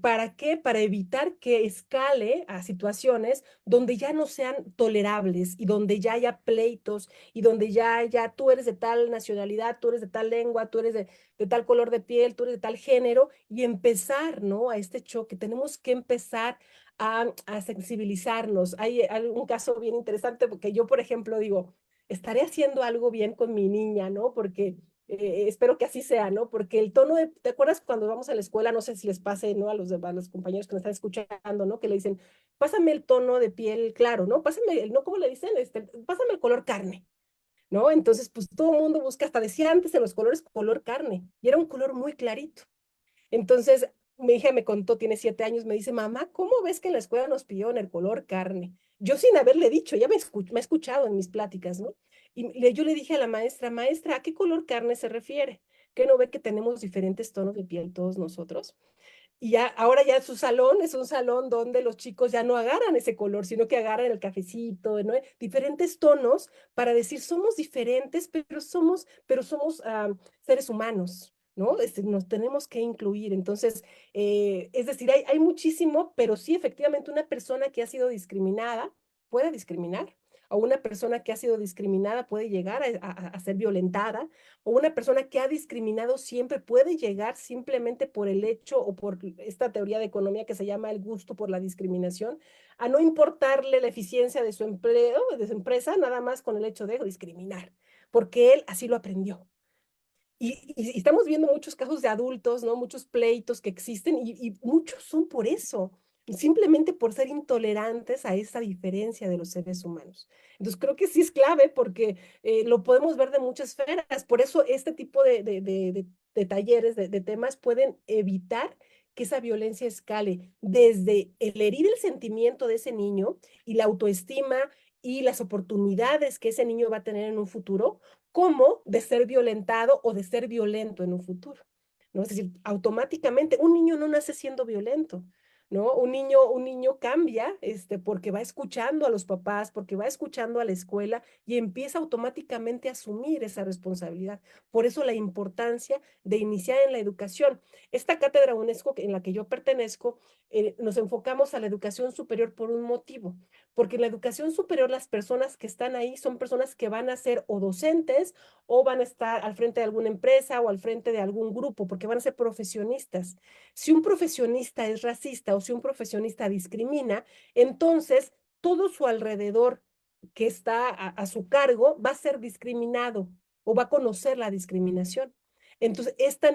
B: ¿Para qué? Para evitar que escale a situaciones donde ya no sean tolerables y donde ya haya pleitos y donde ya tú eres de tal nacionalidad, tú eres de tal lengua, tú eres de tal color de piel, tú eres de tal género y empezar, ¿no? A este choque. Tenemos que empezar a sensibilizarnos. Hay un caso bien interesante porque yo, por ejemplo, digo, estaré haciendo algo bien con mi niña, ¿no? Porque espero que así sea, ¿no? Porque el tono de, ¿te acuerdas cuando vamos a la escuela? No sé si les pase, ¿no? A los compañeros que nos están escuchando, ¿no? Que le dicen, pásame el tono de piel claro, ¿no? Pásame, ¿no? ¿Cómo le dicen? Pásame el color carne, ¿no? Entonces, pues todo el mundo busca, hasta decía antes en los colores, color carne, y era un color muy clarito. Entonces, mi hija me contó, tiene 7 años, me dice, mamá, ¿cómo ves que en la escuela nos pidieron el color carne? Yo sin haberle dicho, ya me ha escuchado en mis pláticas, ¿no? Y yo le dije a la maestra, maestra, ¿a qué color carne se refiere? ¿Que no ve que tenemos diferentes tonos de piel todos nosotros? Y ya, ahora ya su salón es un salón donde los chicos ya no agarran ese color, sino que agarran el cafecito, ¿no? Diferentes tonos para decir somos diferentes, pero somos seres humanos, ¿no? Nos tenemos que incluir. Entonces, es decir, hay muchísimo, pero sí, efectivamente, una persona que ha sido discriminada puede discriminar. O una persona que ha sido discriminada puede llegar a ser violentada, o una persona que ha discriminado siempre puede llegar simplemente por el hecho o por esta teoría de economía que se llama el gusto por la discriminación, a no importarle la eficiencia de su empleo, de su empresa, nada más con el hecho de discriminar, porque él así lo aprendió. Y estamos viendo muchos casos de adultos, ¿no? Muchos pleitos que existen y muchos son por eso, simplemente por ser intolerantes a esa diferencia de los seres humanos. Entonces creo que sí es clave porque lo podemos ver de muchas esferas. Por eso este tipo de talleres, de temas pueden evitar que esa violencia escale desde el herir el sentimiento de ese niño y la autoestima y las oportunidades que ese niño va a tener en un futuro como de ser violentado o de ser violento en un futuro, ¿no? Es decir, automáticamente un niño no nace siendo violento, ¿no? Un niño cambia, porque va escuchando a los papás, porque va escuchando a la escuela y empieza automáticamente a asumir esa responsabilidad. Por eso la importancia de iniciar en la educación. Esta cátedra UNESCO en la que yo pertenezco, nos enfocamos a la educación superior por un motivo, porque en la educación superior las personas que están ahí son personas que van a ser o docentes o van a estar al frente de alguna empresa o al frente de algún grupo, porque van a ser profesionistas. Si un profesionista es racista o si un profesionista discrimina, entonces todo su alrededor que está a su cargo va a ser discriminado o va a conocer la discriminación. Entonces, es tan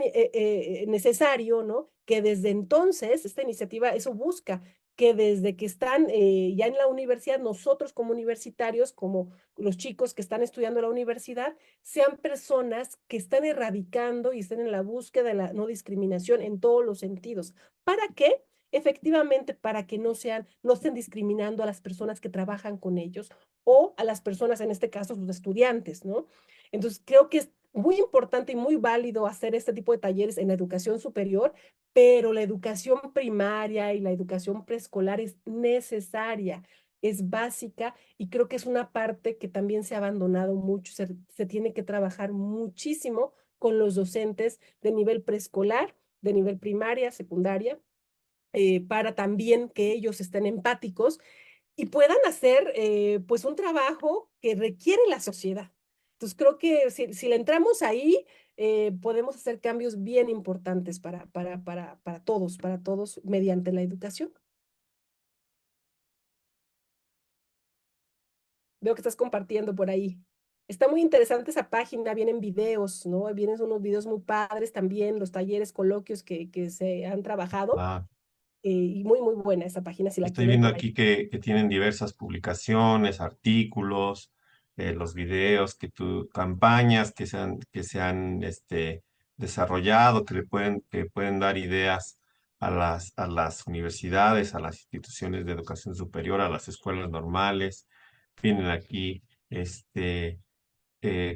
B: necesario, ¿no? Que desde entonces, esta iniciativa eso busca, que desde que están ya en la universidad, nosotros como universitarios, como los chicos que están estudiando la universidad, sean personas que están erradicando y estén en la búsqueda de la no discriminación en todos los sentidos. ¿Para qué? Efectivamente, para que no estén discriminando a las personas que trabajan con ellos o a las personas, en este caso, sus estudiantes, ¿no? Entonces, creo que es muy importante y muy válido hacer este tipo de talleres en la educación superior, pero la educación primaria y la educación preescolar es necesaria, es básica y creo que es una parte que también se ha abandonado mucho. Se tiene que trabajar muchísimo con los docentes de nivel preescolar, de nivel primaria, secundaria, para también que ellos estén empáticos y puedan hacer pues un trabajo que requiere la sociedad. Entonces creo que si le entramos ahí, podemos hacer cambios bien importantes para todos mediante la educación. Veo que estás compartiendo por ahí. Está muy interesante esa página, vienen videos, ¿no? Vienen unos videos muy padres también, los talleres, coloquios que se han trabajado,
A: Ah,
B: y muy, muy buena esa página si la
A: estoy
B: quieren
A: viendo
B: por ahí.
A: aquí que tienen diversas publicaciones, artículos, los videos, campañas que se han desarrollado, que pueden dar ideas a las universidades, a las instituciones de educación superior, a las escuelas normales. Vienen aquí este,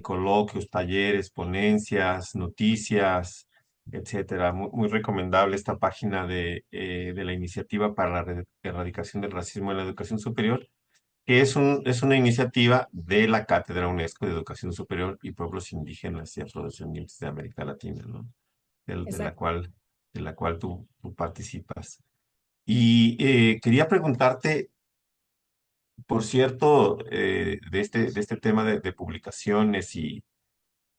A: coloquios, talleres, ponencias, noticias, etcétera. Muy recomendable esta página de la Iniciativa para la Erradicación del Racismo en la Educación Superior, que es una iniciativa de la Cátedra UNESCO de Educación Superior y Pueblos Indígenas y Afrodescendientes de América Latina, ¿no? De la
B: Exacto.
A: cual, tú participas. Y quería preguntarte, por cierto, de este tema de publicaciones y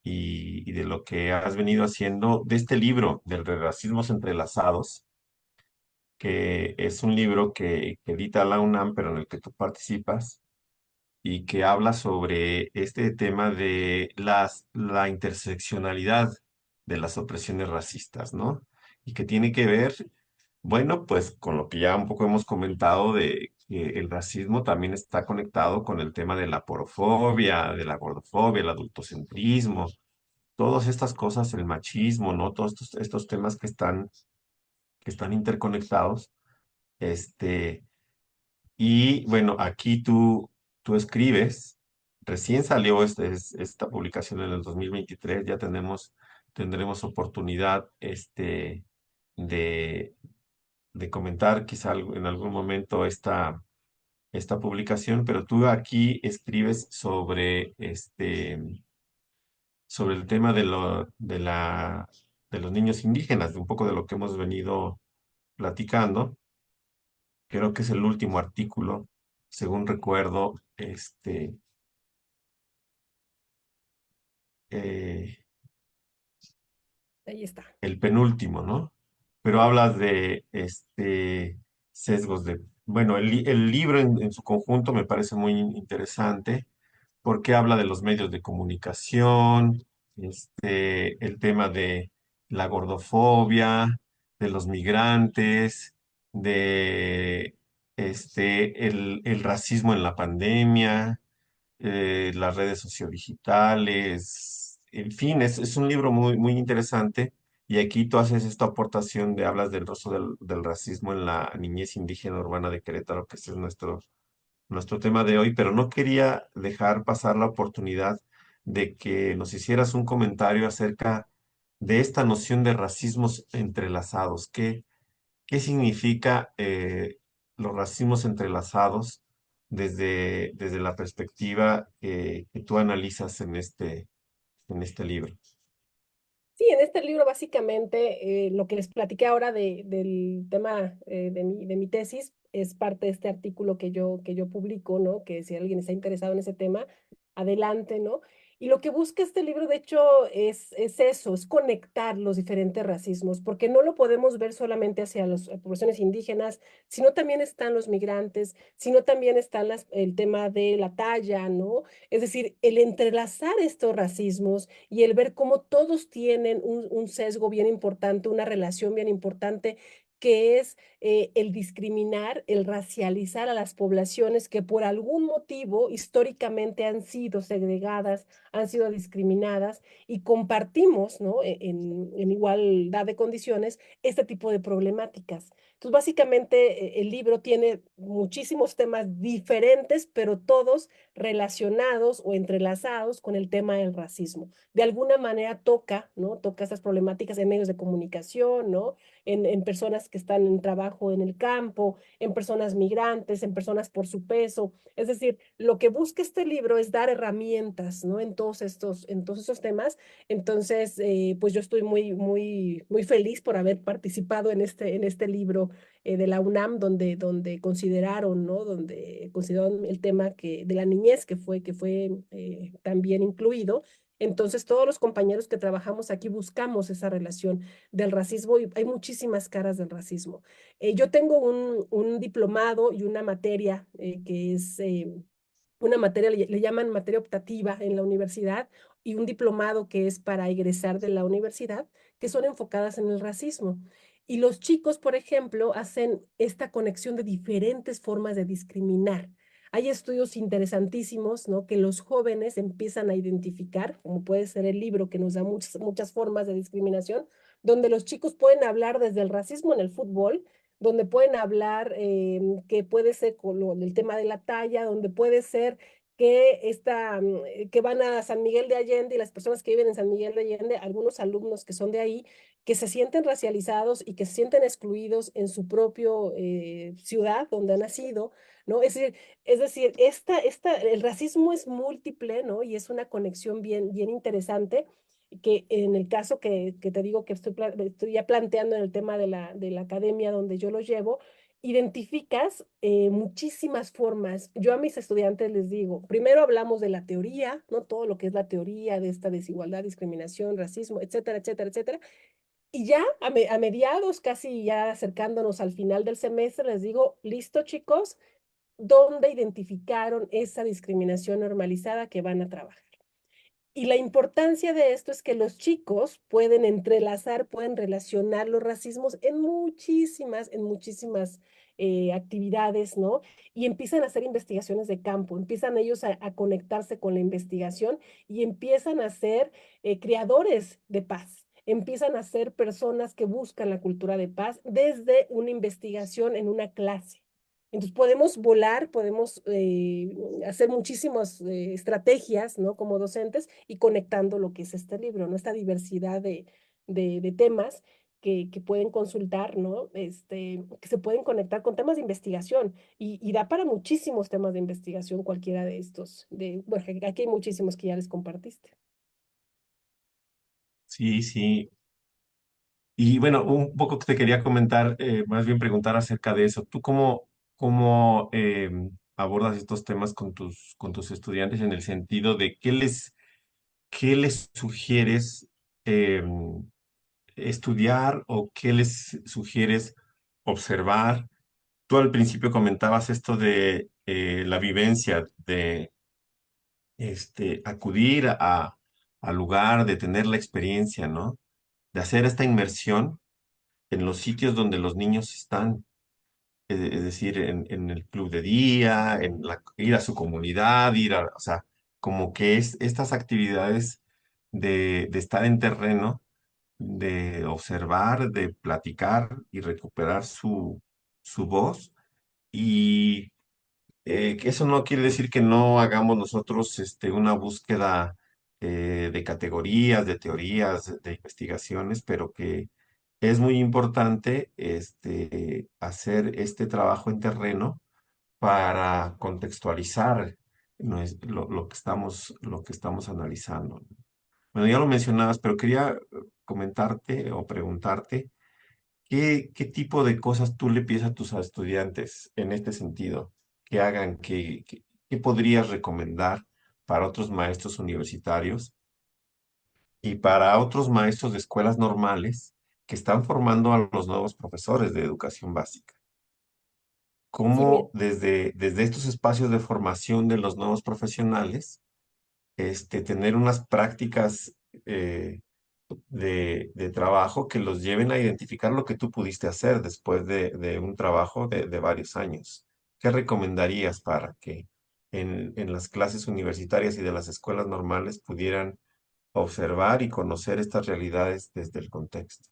A: de lo que has venido haciendo, de este libro, del de Racismos Entrelazados, que es un libro que edita la UNAM, pero en el que tú participas, y que habla sobre este tema de la interseccionalidad de las opresiones racistas, ¿no? Y que tiene que ver, bueno, pues con lo que ya un poco hemos comentado de que el racismo también está conectado con el tema de la porofobia, de la gordofobia, el adultocentrismo, todas estas cosas, el machismo, ¿no? Todos estos temas que están interconectados. Este, y bueno, aquí tú escribes, recién salió esta publicación en el 2023, ya tendremos oportunidad de, de comentar quizá en algún momento esta publicación, pero tú aquí escribes sobre el tema de los niños indígenas, de un poco de lo que hemos venido platicando. Creo que es el último artículo, según recuerdo, eh,
B: Ahí está.
A: el penúltimo, ¿no? Pero hablas de sesgos bueno, el libro en su conjunto me parece muy interesante porque habla de los medios de comunicación, el tema de la gordofobia, de los migrantes, de el racismo en la pandemia, las redes sociodigitales, en fin, es un libro muy interesante. Y aquí tú haces esta aportación de hablas del rostro del racismo en la niñez indígena urbana de Querétaro, que ese es nuestro tema de hoy, pero no quería dejar pasar la oportunidad de que nos hicieras un comentario acerca de esta noción de racismos entrelazados. ¿Qué significa los racismos entrelazados desde la perspectiva que tú analizas en este libro?
B: Sí, en este libro básicamente lo que les platiqué ahora del tema de mi tesis es parte de este artículo que yo publico, ¿no? Que si alguien está interesado en ese tema, adelante, ¿no? Y lo que busca este libro, de hecho, es eso, es conectar los diferentes racismos, porque no lo podemos ver solamente hacia las poblaciones indígenas, sino también están los migrantes, sino también están el tema de la talla, ¿no? Es decir, el entrelazar estos racismos y el ver cómo todos tienen un sesgo bien importante, una relación bien importante, que es el discriminar, el racializar a las poblaciones que por algún motivo históricamente han sido segregadas, han sido discriminadas y compartimos, ¿no? En igualdad de condiciones este tipo de problemáticas. Entonces, básicamente, el libro tiene muchísimos temas diferentes, pero todos relacionados o entrelazados con el tema del racismo. De alguna manera toca, ¿no? Toca estas problemáticas en medios de comunicación, ¿no? En personas que están en trabajo en el campo, en personas migrantes, en personas por su peso. Es decir, lo que busca este libro es dar herramientas, ¿no? En todos estos temas. Entonces, pues yo estoy muy feliz por haber participado en este libro de la UNAM, donde consideraron, ¿no? Donde consideraron el tema de la niñez, que fue también incluido. Entonces, todos los compañeros que trabajamos aquí buscamos esa relación del racismo y hay muchísimas caras del racismo. Yo tengo un diplomado y una materia que es una materia, le llaman materia optativa en la universidad y un diplomado que es para egresar de la universidad, que son enfocadas en el racismo. Y los chicos, por ejemplo, hacen esta conexión de diferentes formas de discriminar. Hay estudios interesantísimos, ¿no? Que los jóvenes empiezan a identificar, como puede ser el libro que nos da muchas formas de discriminación, donde los chicos pueden hablar desde el racismo en el fútbol, donde pueden hablar que puede ser con el tema de la talla, donde puede ser que van a San Miguel de Allende y las personas que viven en San Miguel de Allende, algunos alumnos que son de ahí, que se sienten racializados y que se sienten excluidos en su propio ciudad donde han nacido, ¿no? Es decir, el racismo es múltiple, ¿no? Y es una conexión bien, bien interesante que en el caso que te digo que estoy ya planteando en el tema de la academia donde yo lo llevo, identificas muchísimas formas. Yo a mis estudiantes les digo, primero hablamos de la teoría, ¿no? Todo lo que es la teoría de esta desigualdad, discriminación, racismo, etcétera, etcétera, etcétera. Y ya a mediados, casi ya acercándonos al final del semestre, les digo, listo chicos, ¿dónde identificaron esa discriminación normalizada que van a trabajar? Y la importancia de esto es que los chicos pueden entrelazar, pueden relacionar los racismos en muchísimas actividades, ¿no? Y empiezan a hacer investigaciones de campo, empiezan ellos a conectarse con la investigación y empiezan a ser creadores de paz, empiezan a ser personas que buscan la cultura de paz desde una investigación en una clase. Entonces podemos volar, podemos hacer muchísimas estrategias, ¿no? Como docentes y conectando lo que es este libro, ¿no? Esta diversidad de temas que pueden consultar, ¿no? Que se pueden conectar con temas de investigación y da para muchísimos temas de investigación cualquiera de estos. Bueno, aquí hay muchísimos que ya les compartiste.
A: Sí, sí. Y bueno, un poco que te quería comentar, más bien preguntar acerca de eso. ¿Tú cómo abordas estos temas con tus estudiantes en el sentido de qué les sugieres estudiar o qué les sugieres observar? Tú al principio comentabas esto de la vivencia, de acudir al lugar, de tener la experiencia, ¿no? De hacer esta inmersión en los sitios donde los niños están, es decir, en el club de día, ir a su comunidad, o sea, como que es estas actividades de estar en terreno, de observar, de platicar y recuperar su voz. Y que eso no quiere decir que no hagamos nosotros una búsqueda de categorías, de teorías, de investigaciones, pero que es muy importante hacer este trabajo en terreno para contextualizar lo que estamos analizando. Bueno, ya lo mencionabas, pero quería comentarte o preguntarte, ¿qué tipo de cosas tú le pides a tus estudiantes en este sentido que hagan? ¿Qué podrías recomendar para otros maestros universitarios y para otros maestros de escuelas normales que están formando a los nuevos profesores de educación básica?
B: Sí,
A: ¿Cómo desde estos espacios de formación de los nuevos profesionales, tener unas prácticas eh, de trabajo que los lleven a identificar lo que tú pudiste hacer después de un trabajo de varios años? ¿Qué recomendarías para que en las clases universitarias y de las escuelas normales pudieran observar y conocer estas realidades desde el contexto?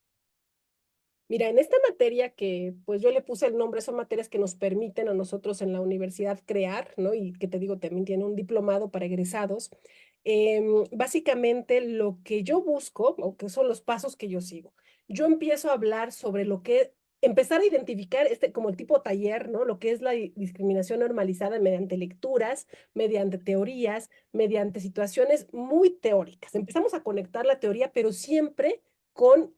B: mira, en esta materia que pues yo le puse el nombre, son materias que nos permiten a nosotros en la universidad crear, ¿no? Y que te digo, también tiene un diplomado para egresados. Básicamente lo que yo busco, o que son los pasos que yo sigo, yo empiezo a hablar sobre empezar a identificar como el tipo taller, ¿no? Lo que es la discriminación normalizada mediante lecturas, mediante teorías, mediante situaciones muy teóricas. Empezamos a conectar la teoría, pero siempre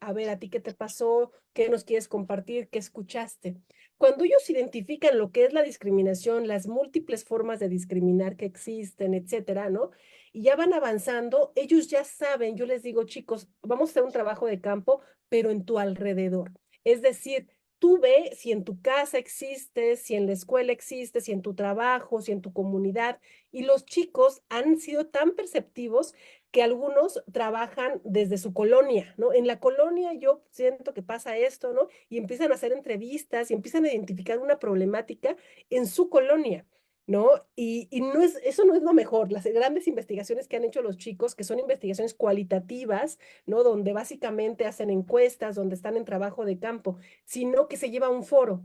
B: a ver, a ti qué te pasó, qué nos quieres compartir, qué escuchaste. Cuando ellos identifican lo que es la discriminación, las múltiples formas de discriminar que existen, etcétera, ¿no? Y ya van avanzando, ellos ya saben, yo les digo, chicos, vamos a hacer un trabajo de campo, pero en tu alrededor. Es decir, tú ve si en tu casa existe, si en la escuela existe, si en tu trabajo, si en tu comunidad. Y los chicos han sido tan perceptivos que algunos trabajan desde su colonia, ¿no? En la colonia yo siento que pasa esto, ¿no? Y empiezan a hacer entrevistas y empiezan a identificar una problemática en su colonia. ¿no? Y no es, eso no es lo mejor. Las grandes investigaciones que han hecho los chicos, que son investigaciones cualitativas, ¿no? Donde básicamente hacen encuestas, donde están en trabajo de campo, sino que se lleva a un foro.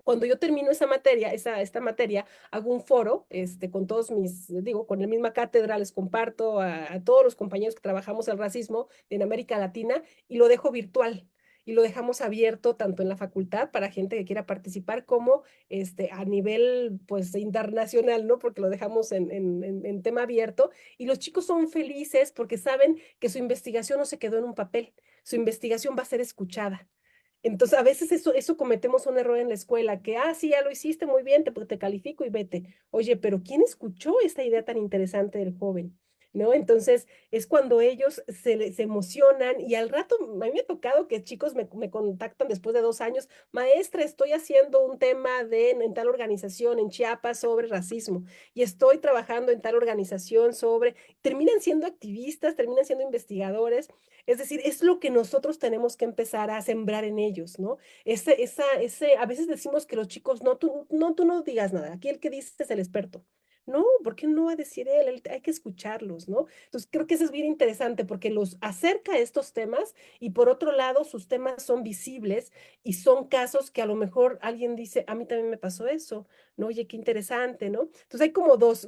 B: Cuando yo termino esa materia, esta materia, hago un foro, con todos mis, digo, con la misma cátedra, les comparto a todos los compañeros que trabajamos el racismo en América Latina y lo dejo virtual. Y lo dejamos abierto tanto en la facultad para gente que quiera participar como a nivel pues internacional, ¿no? Porque lo dejamos en tema abierto y los chicos son felices porque saben que su investigación no se quedó en un papel, su investigación va a ser escuchada. Entonces, a veces eso cometemos un error en la escuela, que, sí, ya lo hiciste muy bien, te califico y vete. Oye, pero ¿quién escuchó esta idea tan interesante del joven? ¿No? Entonces, es cuando ellos se emocionan y al rato, a mí me ha tocado que chicos me contactan después de 2 años, maestra, estoy haciendo un tema en tal organización en Chiapas sobre racismo y estoy trabajando en tal organización sobre, terminan siendo activistas, terminan siendo investigadores, es decir, es lo que nosotros tenemos que empezar a sembrar en ellos, ¿no? A veces decimos que los chicos, no, tú no digas nada, aquí el que dice es el experto. No, ¿por qué no va a decir él? Hay que escucharlos, ¿no? Entonces, creo que eso es bien interesante porque los acerca a estos temas y por otro lado, sus temas son visibles y son casos que a lo mejor alguien dice, a mí también me pasó eso, ¿no? Oye, qué interesante, ¿no? Entonces, hay como dos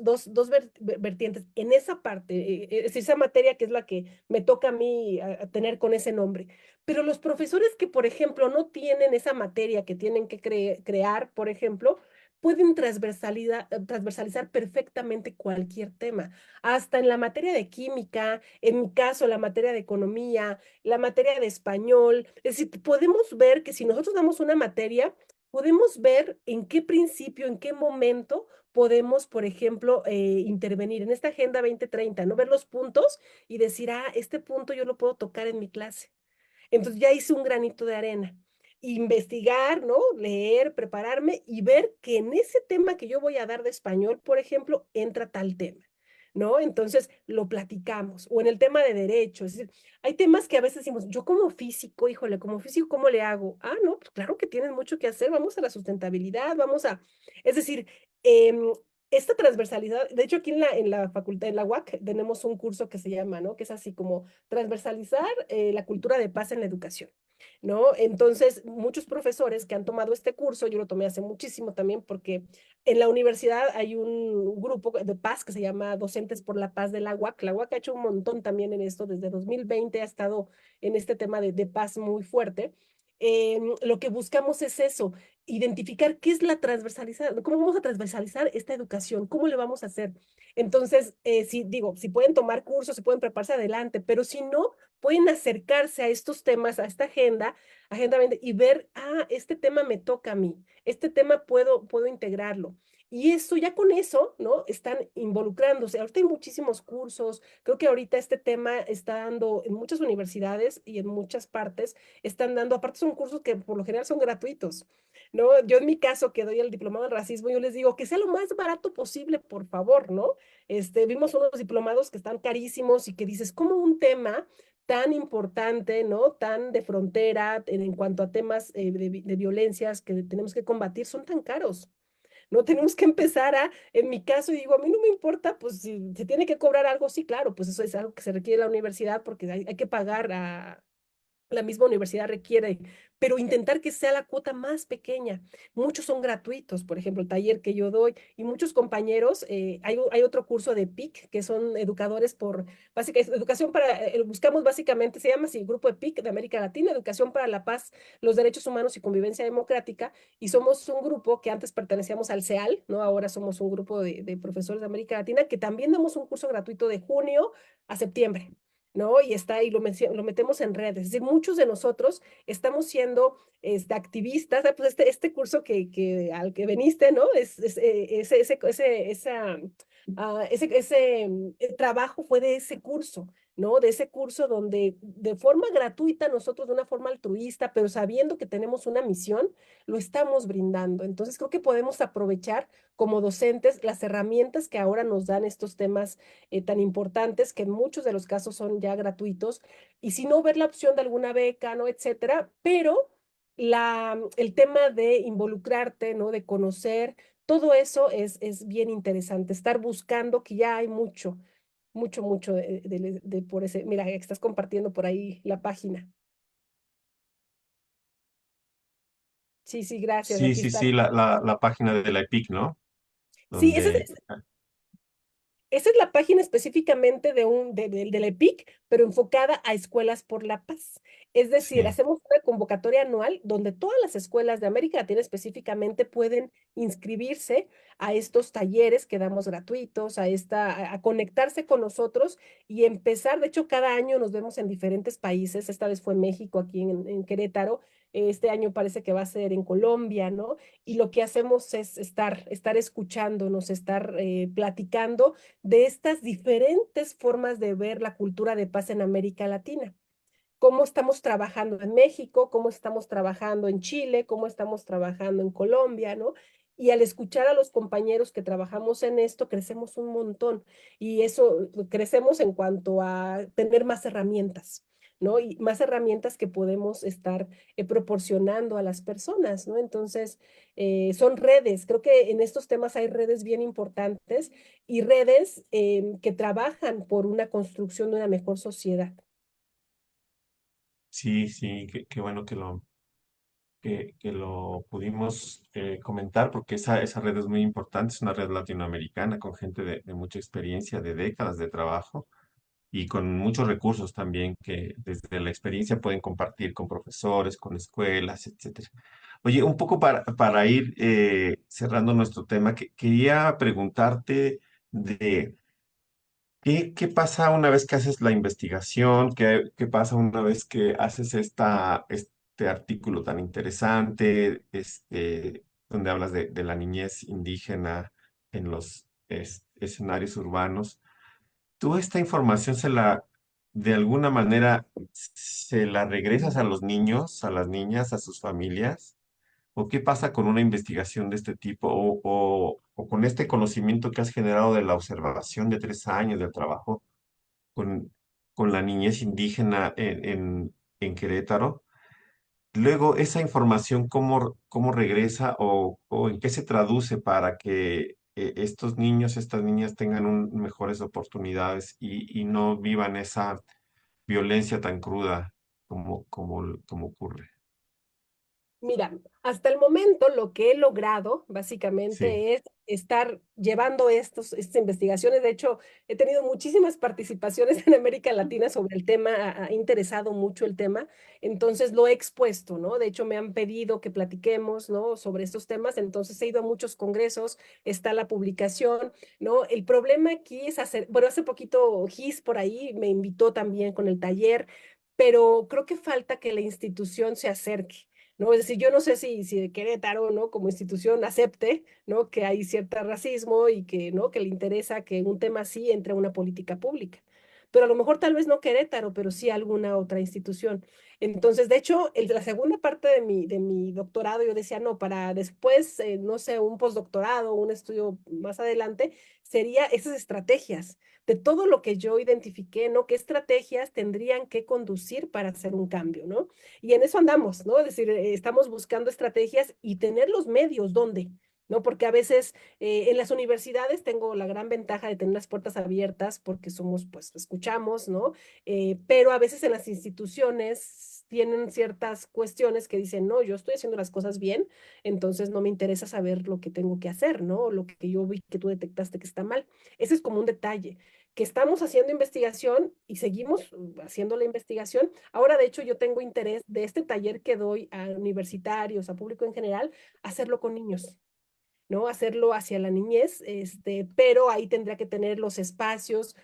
B: vertientes en esa parte, es decir, esa materia que es la que me toca a mí a tener con ese nombre. Pero los profesores que, por ejemplo, no tienen esa materia que tienen que crear, por ejemplo, pueden transversalizar perfectamente cualquier tema, hasta en la materia de química, en mi caso, la materia de economía, la materia de español. Es decir, podemos ver que si nosotros damos una materia, podemos ver en qué principio, en qué momento podemos, por ejemplo, intervenir en esta Agenda 2030, ¿no? Ver los puntos y decir, este punto yo lo puedo tocar en mi clase. Entonces ya hice un granito de arena. Investigar, ¿no? Leer, prepararme y ver que en ese tema que yo voy a dar de español, por ejemplo, entra tal tema, ¿no? Entonces lo platicamos. O en el tema de derecho. Es decir, hay temas que a veces decimos, yo como físico, híjole, como físico, ¿cómo le hago? No, pues claro que tienen mucho que hacer. Vamos a la sustentabilidad, vamos a. Es decir, esta transversalidad, de hecho aquí en la facultad, en la UAC, tenemos un curso que se llama, ¿no? Que es así como transversalizar la cultura de paz en la educación, ¿no? Entonces, muchos profesores que han tomado este curso, yo lo tomé hace muchísimo también porque en la universidad hay un grupo de paz que se llama Docentes por la Paz de la UAC. La UAC ha hecho un montón también en esto, desde 2020 ha estado en este tema de paz muy fuerte. Lo que buscamos es eso, identificar qué es la transversalización, cómo vamos a transversalizar esta educación, cómo le vamos a hacer. Entonces, si pueden tomar cursos, si pueden prepararse adelante, pero si no, pueden acercarse a estos temas, a esta agenda 20, y ver, este tema me toca a mí, este tema puedo integrarlo. Y eso, ya con eso, ¿no? Están involucrándose. Ahorita hay muchísimos cursos. Creo que ahorita este tema está dando en muchas universidades y en muchas partes, están dando, aparte son cursos que por lo general son gratuitos, ¿no? Yo en mi caso, que doy el diplomado en racismo, yo les digo que sea lo más barato posible, por favor, ¿no? Vimos unos diplomados que están carísimos y que dices, ¿cómo un tema tan importante, ¿no? Tan de frontera en cuanto a temas de violencias que tenemos que combatir son tan caros? No tenemos que empezar en mi caso, y digo, a mí no me importa, pues si se tiene que cobrar algo, sí, claro, pues eso es algo que se requiere en la universidad porque hay que pagar a la misma universidad requiere, pero intentar que sea la cuota más pequeña. Muchos son gratuitos, por ejemplo, el taller que yo doy y muchos compañeros, hay otro curso de PIC, que son educadores educación para, buscamos básicamente, se llama así, Grupo de PIC de América Latina, Educación para la Paz, los Derechos Humanos y Convivencia Democrática, y somos un grupo que antes pertenecíamos al CEAL, ¿no? Ahora somos un grupo de profesores de América Latina que también damos un curso gratuito de junio a septiembre. ¿No? Y está ahí, lo metemos en redes. Es decir, muchos de nosotros estamos siendo activistas. Pues este curso al que veniste, ¿no? Ese trabajo fue de ese curso, ¿no? De ese curso donde de forma gratuita nosotros, de una forma altruista, pero sabiendo que tenemos una misión, lo estamos brindando. Entonces creo que podemos aprovechar como docentes las herramientas que ahora nos dan estos temas tan importantes, que en muchos de los casos son ya gratuitos, y si no, ver la opción de alguna beca, ¿no? Etcétera, pero el tema de involucrarte, ¿no? De conocer Todo eso es bien interesante, estar buscando que ya hay mucho, mucho de por ese, mira, estás compartiendo por ahí la página. Sí, sí, gracias,
A: Sí,
B: aquí
A: sí,
B: está.
A: sí, la página de la EPIC, ¿no?
B: Sí,
A: Donde,
B: esa es la página específicamente de la EPIC, pero enfocada a escuelas por la paz. Es decir,
A: sí.
B: hacemos una convocatoria anual donde todas las escuelas de América Latina específicamente pueden inscribirse a estos talleres que damos gratuitos, a conectarse con nosotros y empezar. De hecho, cada año nos vemos en diferentes países. Esta vez fue México, aquí en Querétaro. Este año parece que va a ser en Colombia, ¿no? Y lo que hacemos es estar escuchándonos, estar platicando de estas diferentes formas de ver la cultura de paz en América Latina. Cómo estamos trabajando en México, cómo estamos trabajando en Chile, cómo estamos trabajando en Colombia, ¿no? Y al escuchar a los compañeros que trabajamos en esto, crecemos un montón. Y eso, crecemos en cuanto a tener más herramientas, ¿no? Y más herramientas que podemos estar proporcionando a las personas, ¿no? Entonces, son redes. Creo que en estos temas hay redes bien importantes y redes que trabajan por una construcción de una mejor sociedad.
A: Sí, sí, qué bueno que lo pudimos comentar, porque esa red es muy importante, es una red latinoamericana con gente de mucha experiencia, de décadas de trabajo y con muchos recursos también que desde la experiencia pueden compartir con profesores, con escuelas, etcétera. Oye, un poco para ir cerrando nuestro tema, quería preguntarte de qué pasa una vez que haces la investigación, qué pasa una vez que haces este artículo tan interesante, donde hablas de la niñez indígena en los escenarios urbanos. ¿Tú esta información de alguna manera, se la regresas a los niños, a las niñas, a sus familias? ¿O qué pasa con una investigación de este tipo? ¿O con este conocimiento que has generado de la observación de 3 años del trabajo con, con la niñez indígena en Querétaro? Luego, esa información, ¿cómo regresa o en qué se traduce para que estos niños, estas niñas tengan mejores oportunidades y no vivan esa violencia tan cruda como ocurre?
B: Mira, hasta el momento lo que he logrado
A: Sí.
B: básicamente es estar llevando estas investigaciones. De hecho, he tenido muchísimas participaciones en América Latina sobre el tema, ha interesado mucho el tema, entonces lo he expuesto, ¿no? De hecho, me han pedido que platiquemos, ¿no? Sobre estos temas, entonces he ido a muchos congresos, está la publicación, ¿no? El problema aquí es hacer, bueno, hace poquito GIS por ahí me invitó también con el taller, pero creo que falta que la institución se acerque. ¿No? Es decir, yo no sé si de Querétaro, ¿no? Como institución acepte, ¿no? Que hay cierto racismo y que, ¿no? Que le interesa que un tema así entre a una política pública. Pero a lo mejor tal vez no Querétaro, pero sí alguna otra institución. Entonces, de hecho, la segunda parte de mi doctorado, yo decía, no, para después, no sé, un postdoctorado, un estudio más adelante, sería esas estrategias de todo lo que yo identifiqué, ¿no? ¿Qué estrategias tendrían que conducir para hacer un cambio, ¿no? Y en eso andamos, ¿no? Es decir, estamos buscando estrategias y tener los medios, ¿dónde? ¿No? Porque a veces en las universidades tengo la gran ventaja de tener las puertas abiertas porque somos, pues, escuchamos, ¿no? Pero a veces en las instituciones tienen ciertas cuestiones que dicen, no, yo estoy haciendo las cosas bien, entonces no me interesa saber lo que tengo que hacer, ¿no? Lo que yo vi que tú detectaste que está mal. Ese es como un detalle, que estamos haciendo investigación y seguimos haciendo la investigación. Ahora, de hecho, yo tengo interés de este taller que doy a universitarios, a público en general, hacerlo con niños. ¿No? Hacerlo hacia la niñez, pero ahí tendría que tener los espacios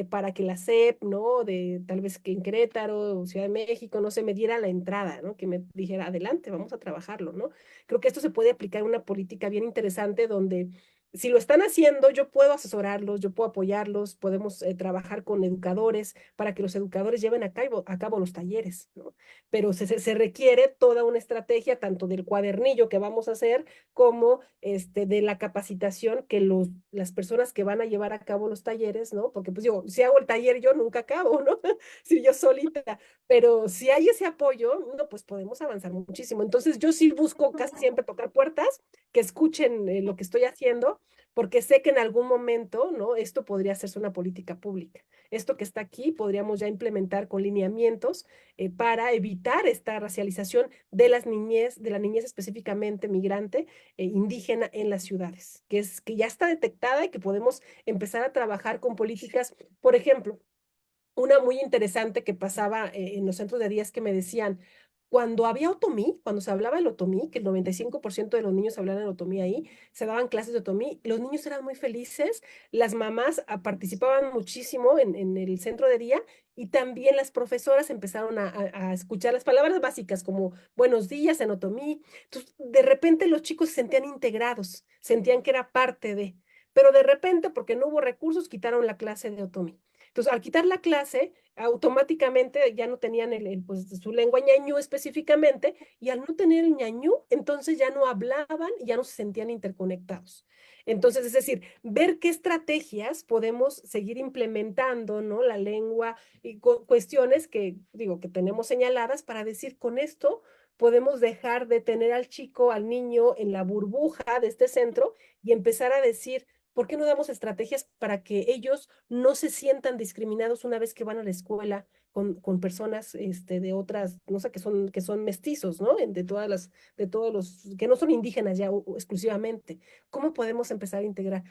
B: para que la SEP, ¿no? De tal vez que en Querétaro o Ciudad de México, no se me diera la entrada, ¿no? Que me dijera, adelante, vamos a trabajarlo, ¿no? Creo que esto se puede aplicar en una política bien interesante donde si lo están haciendo, yo puedo asesorarlos, yo puedo apoyarlos, podemos trabajar con educadores para que los educadores lleven a cabo los talleres, ¿no? Pero se requiere toda una estrategia, tanto del cuadernillo que vamos a hacer, como de la capacitación que las personas que van a llevar a cabo los talleres, ¿no? Porque pues digo, si hago el taller yo nunca acabo, ¿no? Si yo solita, pero si hay ese apoyo, no, pues podemos avanzar muchísimo. Entonces yo sí busco casi siempre tocar puertas, que escuchen lo que estoy haciendo, porque sé que en algún momento, ¿no? Esto podría hacerse una política pública. Esto que está aquí podríamos ya implementar con lineamientos para evitar esta racialización de la niñez específicamente migrante indígena en las ciudades, que ya está detectada y que podemos empezar a trabajar con políticas, por ejemplo, una muy interesante que pasaba en los centros de días que me decían, cuando había otomí, cuando se hablaba del otomí, que el 95% de los niños hablaban el otomí ahí, se daban clases de otomí, los niños eran muy felices, las mamás participaban muchísimo en el centro de día y también las profesoras empezaron a escuchar las palabras básicas como buenos días en otomí. Entonces, de repente los chicos se sentían integrados, sentían que era parte de, pero de repente, porque no hubo recursos, quitaron la clase de otomí. Entonces, al quitar la clase, automáticamente ya no tenían pues, su lengua ñañú específicamente, y al no tener el ñañú, entonces ya no hablaban y ya no se sentían interconectados. Entonces, es decir, ver qué estrategias podemos seguir implementando, ¿no? La lengua y cuestiones que, digo, que tenemos señaladas para decir, con esto podemos dejar de tener al chico, al niño en la burbuja de este centro y empezar a decir, ¿por qué no damos estrategias para que ellos no se sientan discriminados una vez que van a la escuela con personas de otras, no sé, que son mestizos, ¿no? De todos los, que no son indígenas ya exclusivamente? ¿Cómo podemos empezar a integrar?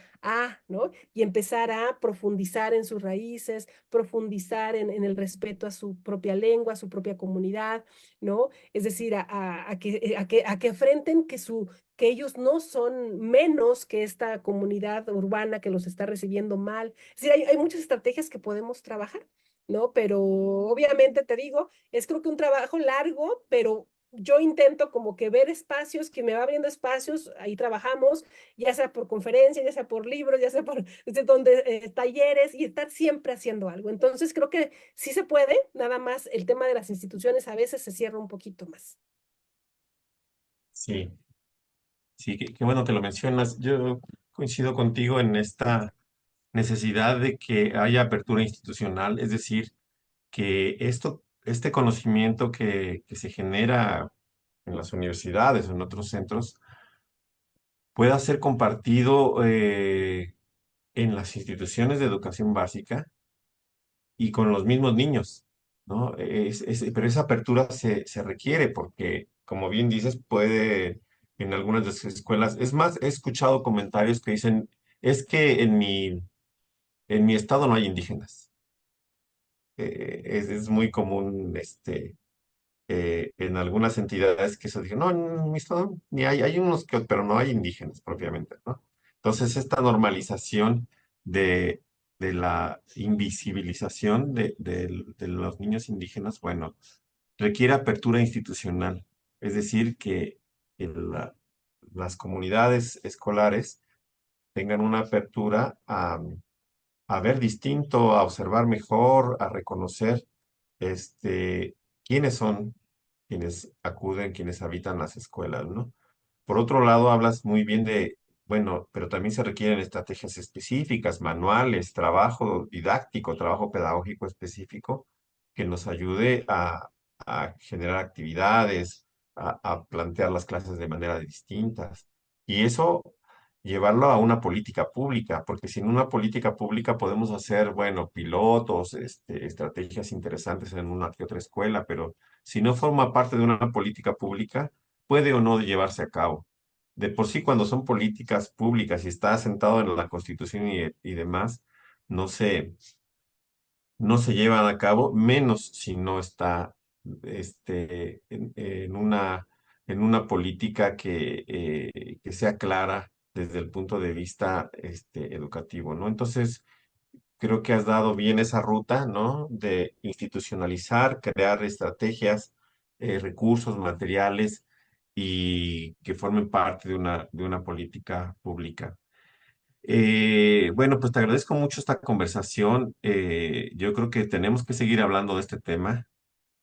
B: ¿No? Y empezar a profundizar en sus raíces, profundizar en el respeto a su propia lengua, a su propia comunidad, ¿no? Es decir, a que enfrenten que ellos no son menos que esta comunidad urbana que los está recibiendo mal. Es decir, hay muchas estrategias que podemos trabajar, ¿no? Pero obviamente te digo, es creo que un trabajo largo, pero yo intento como que ver espacios, que me va abriendo espacios, ahí trabajamos, ya sea por conferencias, ya sea por libros, ya sea por desde donde, talleres, y estar siempre haciendo algo. Entonces creo que sí se puede, nada más el tema de las instituciones a veces se cierra un poquito más.
A: Sí, sí, qué bueno que lo mencionas. Yo coincido contigo en esta necesidad de que haya apertura institucional, es decir, que este conocimiento que se genera en las universidades o en otros centros pueda ser compartido en las instituciones de educación básica y con los mismos niños, ¿no? Pero esa apertura se requiere porque, como bien dices, puede en algunas de las escuelas, es más, he escuchado comentarios que dicen, es que en mi estado no hay indígenas. Es muy común en algunas entidades que se dice, no, en mi estado ni hay unos que, pero no hay indígenas propiamente, ¿no? Entonces, esta normalización de, de la invisibilización de los niños indígenas, bueno, requiere apertura institucional, es decir, que las comunidades escolares tengan una apertura a ver distinto, a observar mejor, a reconocer quiénes son quienes acuden, quienes habitan las escuelas, ¿no? Por otro lado, hablas muy bien de, bueno, pero también se requieren estrategias específicas, manuales, trabajo didáctico, trabajo pedagógico específico que nos ayude a generar actividades, a plantear las clases de manera distintas. Y eso llevarlo a una política pública, porque sin una política pública podemos hacer, bueno, pilotos, estrategias interesantes en una que otra escuela, pero si no forma parte de una política pública, puede o no llevarse a cabo. De por sí, cuando son políticas públicas y está asentado en la Constitución y demás, no se, no se llevan a cabo, menos si no está en una política que sea clara desde el punto de vista educativo, ¿no? Entonces, creo que has dado bien esa ruta, ¿no? De institucionalizar, crear estrategias, recursos, materiales y que formen parte de una política pública. Bueno, pues te agradezco mucho esta conversación. Yo creo que tenemos que seguir hablando de este tema.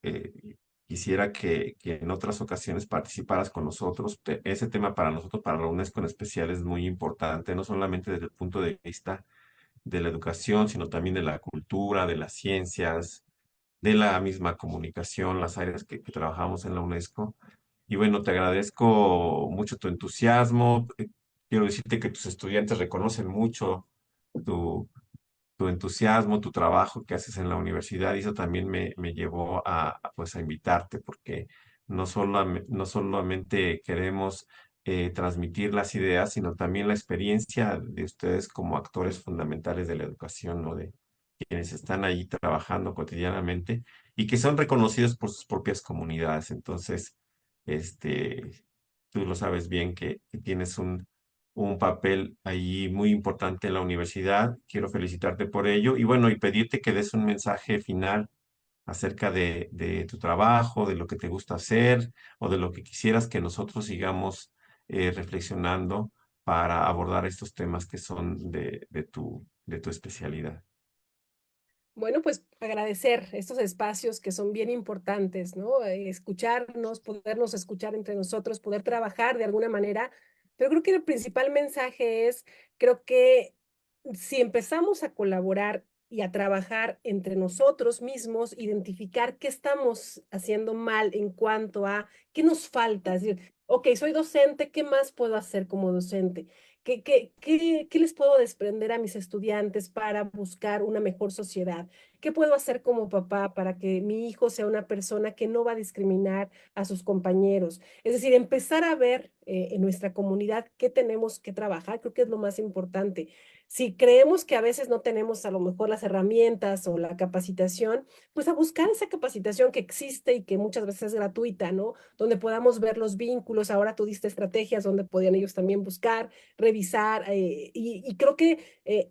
A: Eh, Quisiera que en otras ocasiones participaras con nosotros. Ese tema para nosotros, para la UNESCO en especial, es muy importante, no solamente desde el punto de vista de la educación, sino también de la cultura, de las ciencias, de la misma comunicación, las áreas que trabajamos en la UNESCO. Y bueno, te agradezco mucho tu entusiasmo. Quiero decirte que tus estudiantes reconocen mucho tu, tu entusiasmo, tu trabajo que haces en la universidad, y eso también me llevó pues a invitarte, porque no solamente queremos transmitir las ideas, sino también la experiencia de ustedes como actores fundamentales de la educación, ¿no? De quienes están ahí trabajando cotidianamente y que son reconocidos por sus propias comunidades. Entonces, este, tú lo sabes bien que tienes un papel ahí muy importante en la universidad. Quiero felicitarte por ello y bueno, y pedirte que des un mensaje final acerca de tu trabajo, de lo que te gusta hacer o de lo que quisieras que nosotros sigamos reflexionando para abordar estos temas que son de tu especialidad.
B: Bueno, pues agradecer estos espacios que son bien importantes, ¿no? Escucharnos, podernos escuchar entre nosotros, poder trabajar de alguna manera. Pero creo que el principal mensaje es, creo que si empezamos a colaborar y a trabajar entre nosotros mismos, identificar qué estamos haciendo mal en cuanto a qué nos falta. Es decir, ok, soy docente, ¿qué más puedo hacer como docente? ¿Qué les puedo desprender a mis estudiantes para buscar una mejor sociedad? ¿Qué puedo hacer como papá para que mi hijo sea una persona que no va a discriminar a sus compañeros? Es decir, empezar a ver en nuestra comunidad qué tenemos que trabajar, creo que es lo más importante. Si creemos que a veces no tenemos a lo mejor las herramientas o la capacitación, pues a buscar esa capacitación que existe y que muchas veces es gratuita, ¿no? Donde podamos ver los vínculos. Ahora tú diste estrategias donde podían ellos también buscar, revisar, y creo que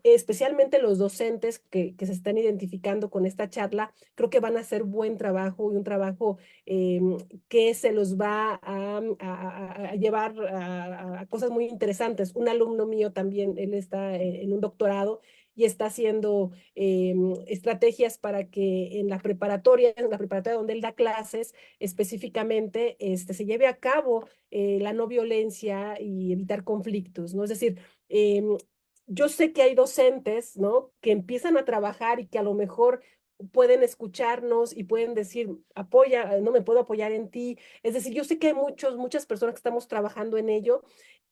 B: especialmente los docentes que se están identificando con esta charla, creo que van a hacer buen trabajo y un trabajo eh, que se los va a llevar a cosas muy interesantes. Un alumno mío también, él está en un doctorado y está haciendo estrategias para que en la preparatoria donde él da clases específicamente, se lleve a cabo la no violencia y evitar conflictos, ¿no? Es decir, yo sé que hay docentes, ¿no? Que empiezan a trabajar y que a lo mejor pueden escucharnos y pueden decir, apoya, no me puedo apoyar en ti. Es decir, yo sé que hay muchas personas que estamos trabajando en ello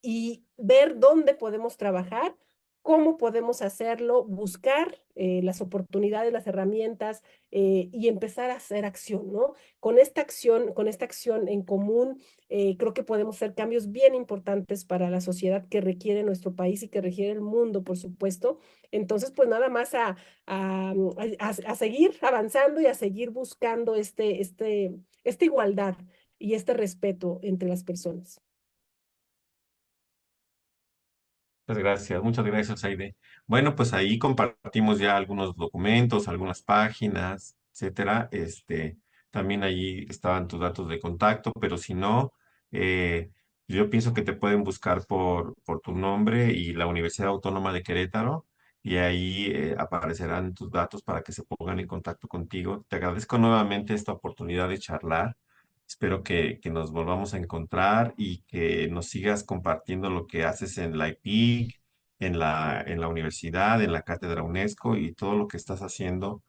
B: y ver dónde podemos trabajar, cómo podemos hacerlo, buscar las oportunidades, las herramientas y empezar a hacer acción, ¿no? Con esta acción en común, creo que podemos hacer cambios bien importantes para la sociedad que requiere nuestro país y que requiere el mundo, por supuesto. Entonces, pues nada más a seguir avanzando y a seguir buscando esta igualdad y este respeto entre las personas.
A: Muchas gracias, Aide. Bueno, pues ahí compartimos ya algunos documentos, algunas páginas, etcétera. También allí estaban tus datos de contacto, pero si no, yo pienso que te pueden buscar por tu nombre y la Universidad Autónoma de Querétaro, y ahí aparecerán tus datos para que se pongan en contacto contigo. Te agradezco nuevamente esta oportunidad de charlar. Espero que nos volvamos a encontrar y que nos sigas compartiendo lo que haces en la IPIC, en la universidad, en la cátedra UNESCO y todo lo que estás haciendo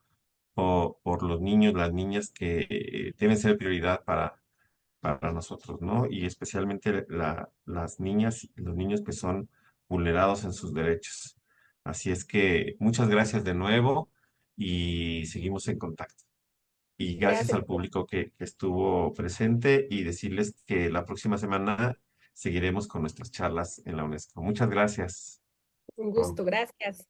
A: por los niños, las niñas que deben ser prioridad para nosotros, ¿no? Y especialmente las niñas y los niños que son vulnerados en sus derechos. Así es que muchas gracias de nuevo y seguimos en contacto. Y gracias
B: Gracias,
A: al público que estuvo presente y decirles que la próxima semana seguiremos con nuestras charlas en la UNESCO. Muchas gracias.
B: un gusto,
A: Pronto.
B: gracias.